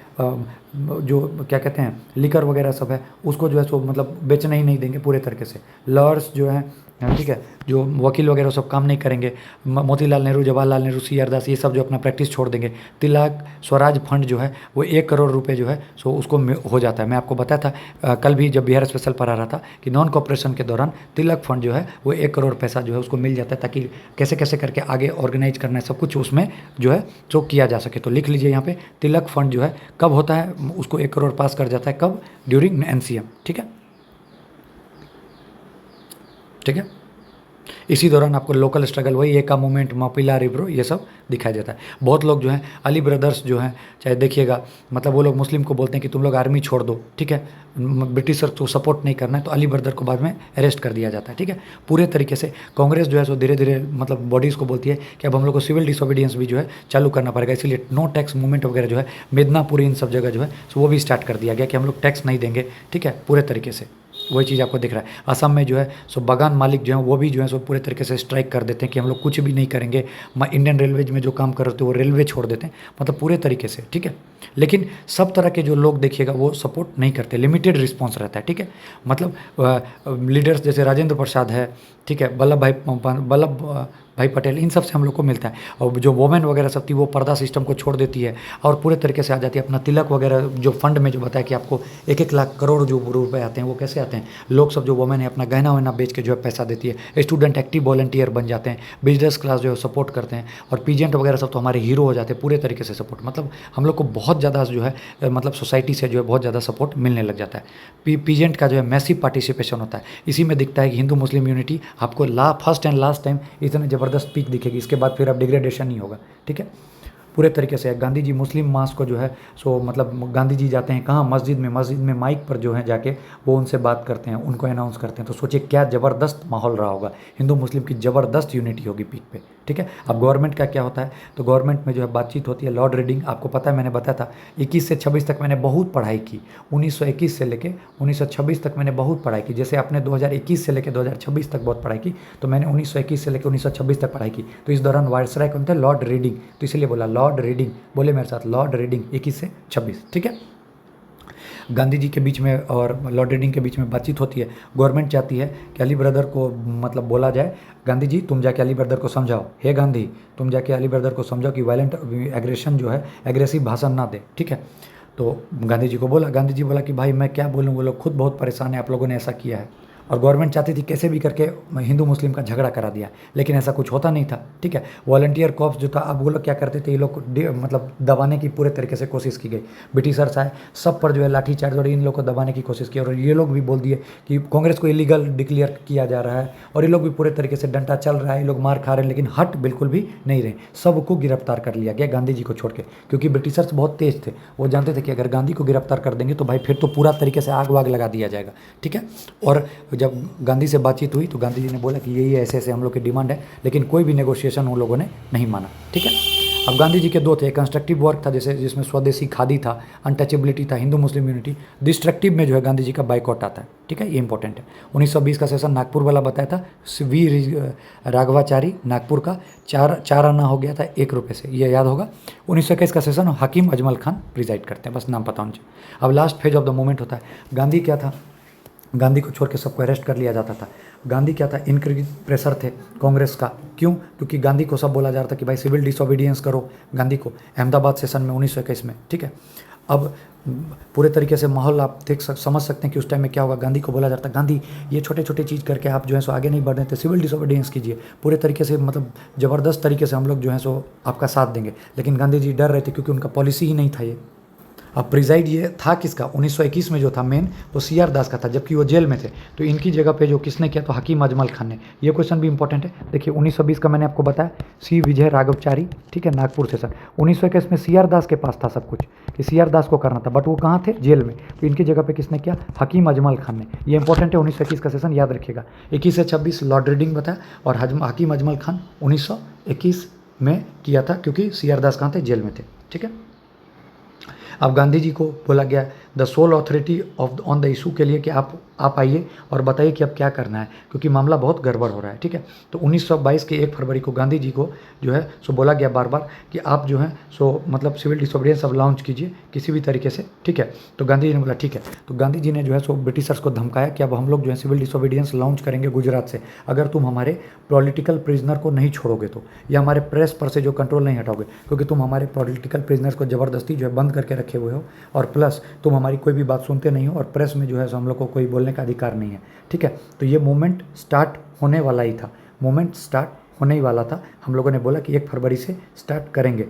जो क्या कहते हैं लिकर वगैरह सब है उसको जो है सो मतलब बेचना ही नहीं देंगे पूरे तरीके से। लॉयर्स जो है, ठीक है, जो वकील वगैरह सब काम नहीं करेंगे। मोतीलाल नेहरू, जवाहरलाल नेहरू, सी आर दास, ये सब जो अपना प्रैक्टिस छोड़ देंगे। तिलक स्वराज फंड जो है वो 1 करोड़ रुपए जो है सो उसको हो जाता है। मैं आपको बताया था कल भी जब बिहार स्पेशल पढ़ा रहा था कि नॉन कॉपरेशन के दौरान तिलक फंड जो है वो 1 करोड़ पैसा जो है उसको मिल जाता है, ताकि कैसे कैसे करके आगे ऑर्गेनाइज करना है सब कुछ उसमें जो है सो किया जा सके। तो लिख लीजिए यहाँ पे तिलक फंड जो है कब होता है, उसको 1 करोड़ पास कर जाता है, कब? During NCM. ठीक है, ठीक है, इसी दौरान आपको लोकल स्ट्रगल वही एका मूवमेंट, मापिला रिब्रो, ये सब दिखाई देता है। बहुत लोग जो हैं अली ब्रदर्स जो हैं, चाहे देखिएगा, मतलब वो लोग मुस्लिम को बोलते हैं कि तुम लोग आर्मी छोड़ दो, ठीक है, ब्रिटिशर को सपोर्ट नहीं करना है, तो अली ब्रदर को बाद में अरेस्ट कर दिया जाता है, ठीक है। पूरे तरीके से कांग्रेस जो है सो धीरे धीरे मतलब बॉडीज़ को बोलती है कि अब हम लोग को सिविल डिसोबीडियंस भी जो है चालू करना पड़ेगा, इसीलिए नो टैक्स मूवमेंट वगैरह जो है मिदनापुर, इन सब जगह जो है सो वो भी स्टार्ट कर दिया गया कि हम लोग टैक्स नहीं देंगे, ठीक है, पूरे तरीके से। वही चीज़ आपको दिख रहा है। असम में जो है सो बागान मालिक जो हैं वो भी जो है सो पूरे तरीके से स्ट्राइक कर देते हैं कि हम लोग कुछ भी नहीं करेंगे। इंडियन रेलवेज में जो काम कर रहे थे वो रेलवे छोड़ देते हैं, मतलब पूरे तरीके से, ठीक है। लेकिन सब तरह के जो लोग देखिएगा वो सपोर्ट नहीं करते, लिमिटेड रिस्पॉन्स रहता है, ठीक है। मतलब लीडर्स जैसे राजेंद्र प्रसाद है, ठीक है, वल्लभ भाई पटेल, इन सब से हम लोग को मिलता है। और जो वोमेन वगैरह सब थी वो पर्दा सिस्टम को छोड़ देती है और पूरे तरीके से आ जाती है। अपना तिलक वगैरह जो फंड में जो बताया कि आपको 1-1 लाख करोड़ जो रुपए आते हैं, वो कैसे आते हैं, लोग सब जो वोमेन है अपना गहना वहना बेच के जो है पैसा देती है। स्टूडेंट एक्टिव वॉलंटियर बन जाते हैं, बिजनेस क्लास जो है सपोर्ट करते हैं, और पीजेंट वगैरह सब तो हमारे हीरो हो जाते हैं, पूरे तरीके से सपोर्ट। मतलब हम लोग को बहुत ज़्यादा जो है मतलब सोसाइटी से जो है बहुत ज़्यादा सपोर्ट मिलने लग जाता है। पीजेंट का जो है मैसिव पार्टिसिपेशन होता है। इसी में दिखता है कि हिंदू मुस्लिम यूनिटी आपको फर्स्ट एंड लास्ट टाइम इतने ज़बरदस्त पीक दिखेगी, इसके बाद फिर अब डिग्रेडेशन नहीं होगा, ठीक है। पूरे तरीके से गांधी जी मुस्लिम मास को जो है सो मतलब गांधी जी जाते हैं कहाँ, मस्जिद में माइक पर जो है जाके वो उनसे बात करते हैं, उनको अनाउंस करते हैं। तो सोचिए क्या ज़बरदस्त माहौल रहा होगा, हिंदू मुस्लिम की ज़बरदस्त यूनिटी होगी पीक पे, ठीक है। अब गवर्नमेंट का क्या होता है, तो गवर्नमेंट में जो है बातचीत होती है, लॉर्ड रीडिंग, आपको पता है मैंने बताया था 21 से 26 तक मैंने बहुत पढ़ाई की, 1921 से लेके 1926 तक मैंने बहुत पढ़ाई की। जैसे आपने 2021 से लेकर 2026 तक बहुत पढ़ाई की, तो मैंने 1921 से लेकर 1926 तक पढ़ाई की। तो इस दौरान वायसराय कौन थे, लॉर्ड रीडिंग, तो इसीलिए बोला लॉर्ड रीडिंग, बोले मेरे साथ लॉर्ड रीडिंग 21 से 26, ठीक है। गांधी जी के बीच में और लॉर्ड रीडिंग के बीच में बातचीत होती है। गवर्नमेंट चाहती है कि अली ब्रदर को मतलब बोला जाए, गांधी जी तुम जाके अली ब्रदर को समझाओ, हे गांधी तुम जाके अली ब्रदर को समझाओ कि वायलेंट एग्रेशन जो है, एग्रेसिव भाषण ना दे, ठीक है। तो गांधी जी को बोला, गांधी जी बोला कि भाई मैं क्या बोलूँ, वो लोग खुद बहुत परेशान है, आप लोगों ने ऐसा किया है। और गवर्नमेंट चाहती थी कैसे भी करके हिंदू मुस्लिम का झगड़ा करा दिया, लेकिन ऐसा कुछ होता नहीं था, ठीक है। वॉलंटियर कॉर्प्स जो था, अब वो लोग क्या करते थे, ये लोग को मतलब दबाने की पूरे तरीके से कोशिश की गई। ब्रिटिशर्स आए, सब पर जो है लाठीचार्ज और इन लोग को दबाने की कोशिश की, और ये लोग भी बोल दिए कि कांग्रेस को इलीगल डिक्लेयर किया जा रहा है, और ये लोग भी पूरे तरीके से डंडा चल रहा है, ये लोग मार खा रहे हैं, लेकिन हट बिल्कुल भी नहीं रहे। सबको गिरफ्तार कर लिया गया गांधी जी को छोड़ के, क्योंकि ब्रिटिशर्स बहुत तेज थे, वो जानते थे कि अगर गांधी को गिरफ्तार कर देंगे तो भाई फिर तो पूरा तरीके से आग वाग लगा दिया जाएगा, ठीक है। और जब गांधी से बातचीत हुई तो गांधी जी ने बोला कि यही ऐसे ऐसे हम लोग की डिमांड है, लेकिन कोई भी नेगोशिएशन उन लोगों ने नहीं माना, ठीक है। अब गांधी जी के दो थे, कंस्ट्रक्टिव वर्क था जैसे जिसमें स्वदेशी खादी था, अनटचेबिलिटी था, हिंदू मुस्लिम यूनिटी। डिस्ट्रक्टिव में जो है गांधी जी का बाइकआउट आता है, ठीक है, ये इंपॉर्टेंट है। 1920 का सेशन नागपुर वाला बताया था, राघवाचारी नागपुर का, चार आना हो गया था 1 रुपये से, ये याद होगा। 1921 का सेशन हकीम अजमल खान प्रिजाइड करते हैं, बस नाम पता मुझे। अब last phase of the movement होता है। गांधी क्या था, गांधी को छोड़ के सबको अरेस्ट कर लिया जाता था। गांधी क्या था, इनक्रीज प्रेशर थे कांग्रेस का, क्यों, क्योंकि गांधी को सब बोला जा रहा था कि भाई सिविल डिसोबीडियंस करो गांधी को, अहमदाबाद सेशन में 1921 में, ठीक है। अब पूरे तरीके से माहौल आप समझ सकते हैं कि उस टाइम में क्या होगा। गांधी को बोला जाता, गांधी ये छोटे छोटे चीज़ करके आप जो है सो आगे नहीं बढ़ रहे थे, सिविल डिसोबीडियंस कीजिए, पूरे तरीके से मतलब ज़बरदस्त तरीके से हम लोग जो है सो आपका साथ देंगे। लेकिन गांधी जी डर रहे थे क्योंकि उनका पॉलिसी ही नहीं था ये। अब प्रिजाइड ये था किसका, 1921 में जो था मेन तो CR दास का था, जबकि वो जेल में थे। तो इनकी जगह पे जो किसने किया, तो हकीम अजमल खान ने। ये क्वेश्चन भी इंपॉर्टेंट है, देखिए 1920 का मैंने आपको बताया, C विजय राघवचारी, ठीक है, नागपुर सेशन। 1921 में CR दास के पास था सब कुछ कि CR दास को करना था, बट वो कहाँ थे, जेल में। तो इनकी जगह पे किसने किया, हकीम अजमल खान ने। ये इंपॉर्टेंट है, 1921 का सेशन याद रखिएगा। 21 से 26 लॉर्ड रीडिंग बताया, और हकीम अजमल खान 1921 में किया था, क्योंकि CR दास कहाँ थे, जेल में थे, ठीक है। अब गांधी जी को बोला गया the soul authority of on the issue के लिए कि आप आइए और बताइए कि अब क्या करना है, क्योंकि मामला बहुत गड़बड़ हो रहा है, ठीक है। तो 1922 के 1 फरवरी को गांधी जी को जो है सो बोला गया बार बार कि आप जो है सो मतलब सिविल डिसोबीडियंस अब लॉन्च कीजिए किसी भी तरीके से, ठीक है। तो गांधी जी ने बोला ठीक है। तो गांधी जी ने जो है सो ब्रिटिशर्स को धमकाया कि अब हम लोग जो है सिविल डिसोबीडियंस लॉन्च करेंगे गुजरात से, अगर तुम हमारे पॉलिटिकल प्रिजनर को नहीं छोड़ोगे तो, या हमारे प्रेस पर से जो कंट्रोल नहीं हटाओगे, क्योंकि तुम हमारे पॉलिटिकल प्रिजनर्स को ज़बरदस्ती जो है बंद करके रखे हुए हो, और प्लस तुम हमारी कोई भी बात सुनते नहीं हो, और प्रेस में जो है सो हम लोग को कोई बोलने का अधिकार नहीं है, ठीक है। तो ये मूवमेंट स्टार्ट होने वाला ही था, होने ही वाला था। हम लोगों ने बोला कि 1 फरवरी से स्टार्ट करेंगे।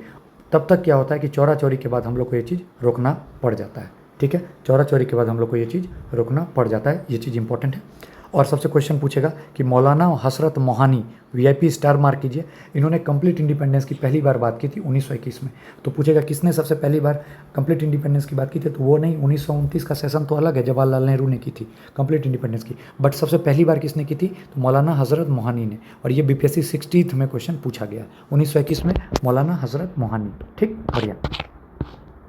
तब तक क्या होता है कि चौरा चौरी के बाद हम लोग को ये चीज़ रोकना पड़ जाता है, ठीक है। चौरा चौरी के बाद हम लोग को ये चीज़ रोकना पड़ जाता है, ये चीज़ इंपॉर्टेंट है। और सबसे क्वेश्चन पूछेगा कि मौलाना हसरत मोहानी वीआईपी स्टार मार्क कीजिए, इन्होंने कंप्लीट इंडिपेंडेंस की पहली बार बात की थी 1921 में। तो पूछेगा किसने सबसे पहली बार कंप्लीट इंडिपेंडेंस की बात की थी, तो वो नहीं, 1929 का सेशन तो अलग है, जवाहरलाल नेहरू ने की थी कंप्लीट इंडिपेंडेंस की, बट सबसे पहली बार किसने की थी, तो मौलाना हजरत मोहानी ने। और ये बीपीएससी 60th में क्वेश्चन पूछा गया 1921 में, मौलाना हजरत मोहानी। ठीक, बढ़िया।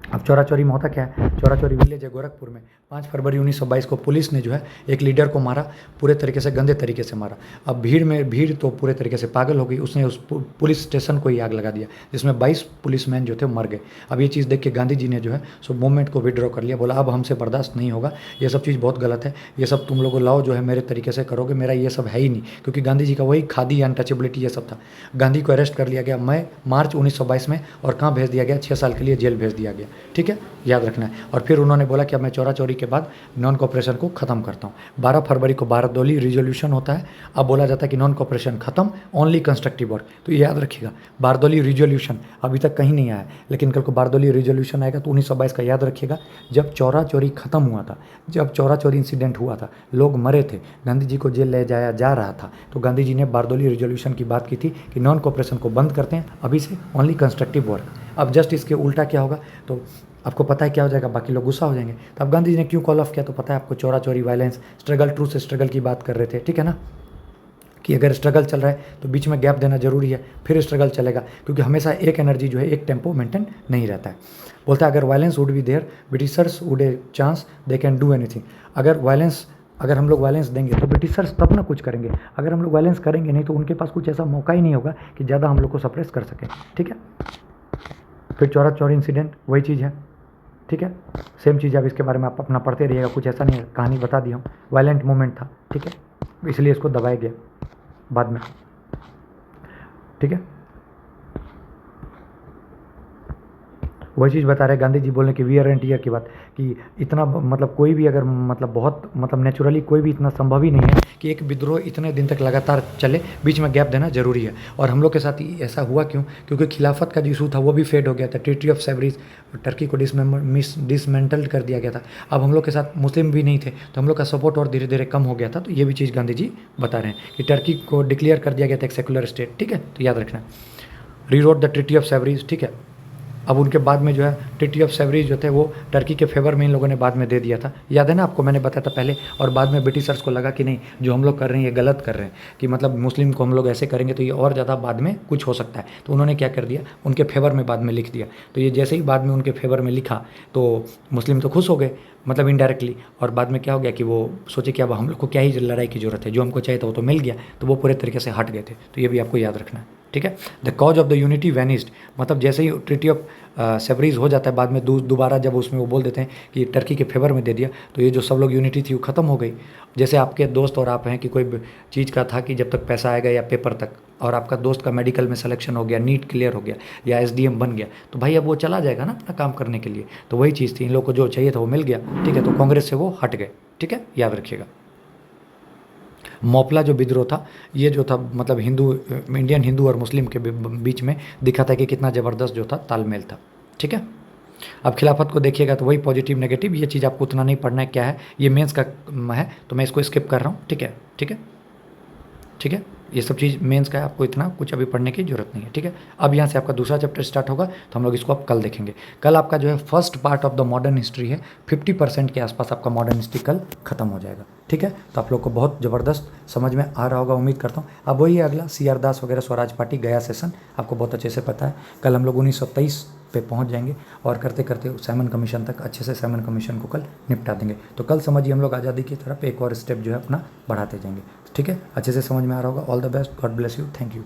अब चौरा चौरी में होता क्या है, चौरा चौरी विलेज है गोरखपुर में। 5 फरवरी 1922 को पुलिस ने जो है एक लीडर को मारा, पूरे तरीके से गंदे तरीके से मारा। अब भीड़ तो पूरे तरीके से पागल हो गई, उसने उस पुलिस स्टेशन को ही आग लगा दिया, जिसमें 22 पुलिसमैन जो थे मर गए। अब ये चीज़ देख के गांधी जी ने जो है सो मूवमेंट को विड्रॉ कर लिया, बोला अब हमसे बर्दाश्त नहीं होगा, ये सब चीज़ बहुत गलत है, ये सब तुम लोग लाओ जो है मेरे तरीके से करोगे, मेरा ये सब है ही नहीं। क्योंकि गांधी जी का वही खादी अनटचेबिलिटी ये सब था। गांधी को अरेस्ट कर लिया गया मार्च 1922 में, और कहाँ भेज दिया गया, 6 साल के लिए जेल भेज दिया गया। ठीक है, याद रखना है। और फिर उन्होंने बोला कि अब मैं चौरा चौरी के बाद नॉन कॉपरेशन को ख़त्म करता हूँ। 12 फरवरी को बारदौली रिजोल्यूशन होता है। अब बोला जाता है कि नॉन कॉपरेशन खत्म, ओनली कंस्ट्रक्टिव वर्क। तो ये याद रखिएगा, बारदौली रिजोल्यूशन अभी तक कहीं नहीं आया, लेकिन कल को बारदौली रिजोल्यूशन आएगा। तो 1922 का याद रखिएगा, जब चौरा चौरी खत्म हुआ था, जब चौरा चौरी इंसिडेंट हुआ था, लोग मरे थे, गांधी जी को जेल ले जाया जा रहा था, तो गांधी जी ने बारदौली रिजोल्यूशन की बात की थी कि नॉन कॉपरेशन को बंद करते हैं अभी से, ओनली कंस्ट्रक्टिव वर्क। अब जस्ट इसके उल्टा क्या होगा, तो आपको पता है क्या हो जाएगा, बाकी लोग गुस्सा हो जाएंगे। तो अब गांधी जी ने क्यों कॉल ऑफ किया, तो पता है आपको, Chaura Chauri violence struggle, true से स्ट्रगल की बात कर रहे थे। ठीक है ना, कि अगर स्ट्रगल चल रहा है तो बीच में गैप देना जरूरी है, फिर स्ट्रगल चलेगा, क्योंकि हमेशा एक एनर्जी जो है, एक टेम्पो मेंटेन नहीं रहता है। बोलता है अगर violence would be there, Britishers would a chance they can do anything. अगर हम लोग वायलेंस देंगे तो ब्रिटिशर्स तब ना कुछ करेंगे, अगर हम लोग वायलेंस करेंगे नहीं तो उनके पास कुछ ऐसा मौका ही नहीं होगा कि ज़्यादा हम लोग को सप्रेस कर सकें। ठीक है, फिर चौरा चौरी इंसिडेंट वही चीज़ है। ठीक है, सेम चीज़। अब इसके बारे में आप अपना पढ़ते रहिएगा, कुछ ऐसा नहीं है, कहानी बता दी हम, वायलेंट मूवमेंट था। ठीक है, इसलिए इसको दबाया गया बाद में। ठीक है, वही चीज़ बता रहे गांधी जी, बोलने की वियर एंड टीयर की बात, कि इतना मतलब कोई भी अगर मतलब बहुत मतलब नेचुरली कोई भी इतना संभव ही नहीं है कि एक विद्रोह इतने दिन तक लगातार चले, बीच में गैप देना जरूरी है। और हम लोग के साथ ऐसा हुआ क्यों, क्योंकि खिलाफत का जो इशू था वो भी फेड हो गया था, ट्रीटी ऑफ सेवरीज, टर्की को डिसमेंटल कर दिया गया था। अब हम लोग के साथ मुस्लिम भी नहीं थे, तो हम लोग का सपोर्ट और धीरे धीरे कम हो गया था। तो ये भी चीज़ गांधी जी बता रहे हैं कि टर्की को डिक्लेयर कर दिया गया था एक सेकुलर स्टेट। ठीक है, तो याद रखना, रीरोट द ट्रीटी ऑफ सेवरीज। ठीक है, अब उनके बाद में जो है ट्रीटी ऑफ सेवरीज जो थे वो टर्की के फेवर में इन लोगों ने बाद में दे दिया था, याद है ना आपको, मैंने बताया था पहले। और बाद में ब्रिटिशर्स को लगा कि नहीं, जो हम लोग कर रहे हैं ये गलत कर रहे हैं, कि मतलब मुस्लिम को हम लोग ऐसे करेंगे तो ये और ज़्यादा बाद में कुछ हो सकता है। तो उन्होंने क्या कर दिया, उनके फेवर में बाद में लिख दिया। तो ये जैसे ही बाद में उनके फेवर में लिखा तो मुस्लिम तो खुश हो गए, मतलब इनडायरेक्टली। और बाद में क्या हो गया कि वो सोचे कि अब हम लोग को क्या ही लड़ाई की जरूरत है, जो हमको चाहिए था वो तो मिल गया, तो वो पूरे तरीके से हट गए थे। तो ये भी आपको याद रखना है। ठीक है, the cause of the unity vanished, मतलब जैसे ही ट्रीटी ऑफ सेवरीज हो जाता है, बाद में दोबारा जब उसमें वो बोल देते हैं कि टर्की के फेवर में दे दिया, तो ये जो सब लोग यूनिटी थी वो ख़त्म हो गई। जैसे आपके दोस्त और आप हैं कि कोई चीज़ का था कि जब तक पैसा आएगा या पेपर तक, और आपका दोस्त का मेडिकल में सिलेक्शन हो गया, नीट क्लियर हो गया या एसडीएम बन गया, तो भाई अब वो चला जाएगा ना अपना काम करने के लिए। तो वही चीज़ थी, इन लोग को जो चाहिए था वो मिल गया। ठीक है, तो कांग्रेस से वो हट गए। ठीक है, याद रखिएगा। मोपला जो विद्रोह था, ये जो था मतलब इंडियन हिंदू और मुस्लिम के बीच में दिखा था कि कितना ज़बरदस्त जो था तालमेल था। ठीक है, अब खिलाफत को देखिएगा तो वही पॉजिटिव नेगेटिव, ये चीज़ आपको उतना नहीं पढ़ना है, क्या है ये मेंस का है, तो मैं इसको स्किप कर रहा हूँ। ठीक है, ठीक है, ठीक है, ये सब चीज़ मेंस का है, आपको इतना कुछ अभी पढ़ने की जरूरत नहीं है। ठीक है, अब यहाँ से आपका दूसरा चैप्टर स्टार्ट होगा, तो हम लोग इसको अब कल देखेंगे। कल आपका जो है first part of the modern history है, 50% के आसपास आपका मॉडर्न हिस्ट्री कल खत्म हो जाएगा। ठीक है, तो आप लोग को बहुत ज़बरदस्त समझ में आ रहा होगा, उम्मीद करता हूँ। अब वही अगला CR दास वगैरह स्वराज पार्टी गया सेशन आपको बहुत अच्छे से पता है। कल हम लोग 1923 पे पहुंच जाएंगे और करते करते साइमन कमीशन तक अच्छे से साइमन कमीशन को कल निपटा देंगे। तो कल समझिए हम लोग आज़ादी की तरफ एक और स्टेप जो है अपना बढ़ाते जाएंगे। ठीक है, अच्छे से समझ में आ रहा होगा। All the best, God bless you, thank you.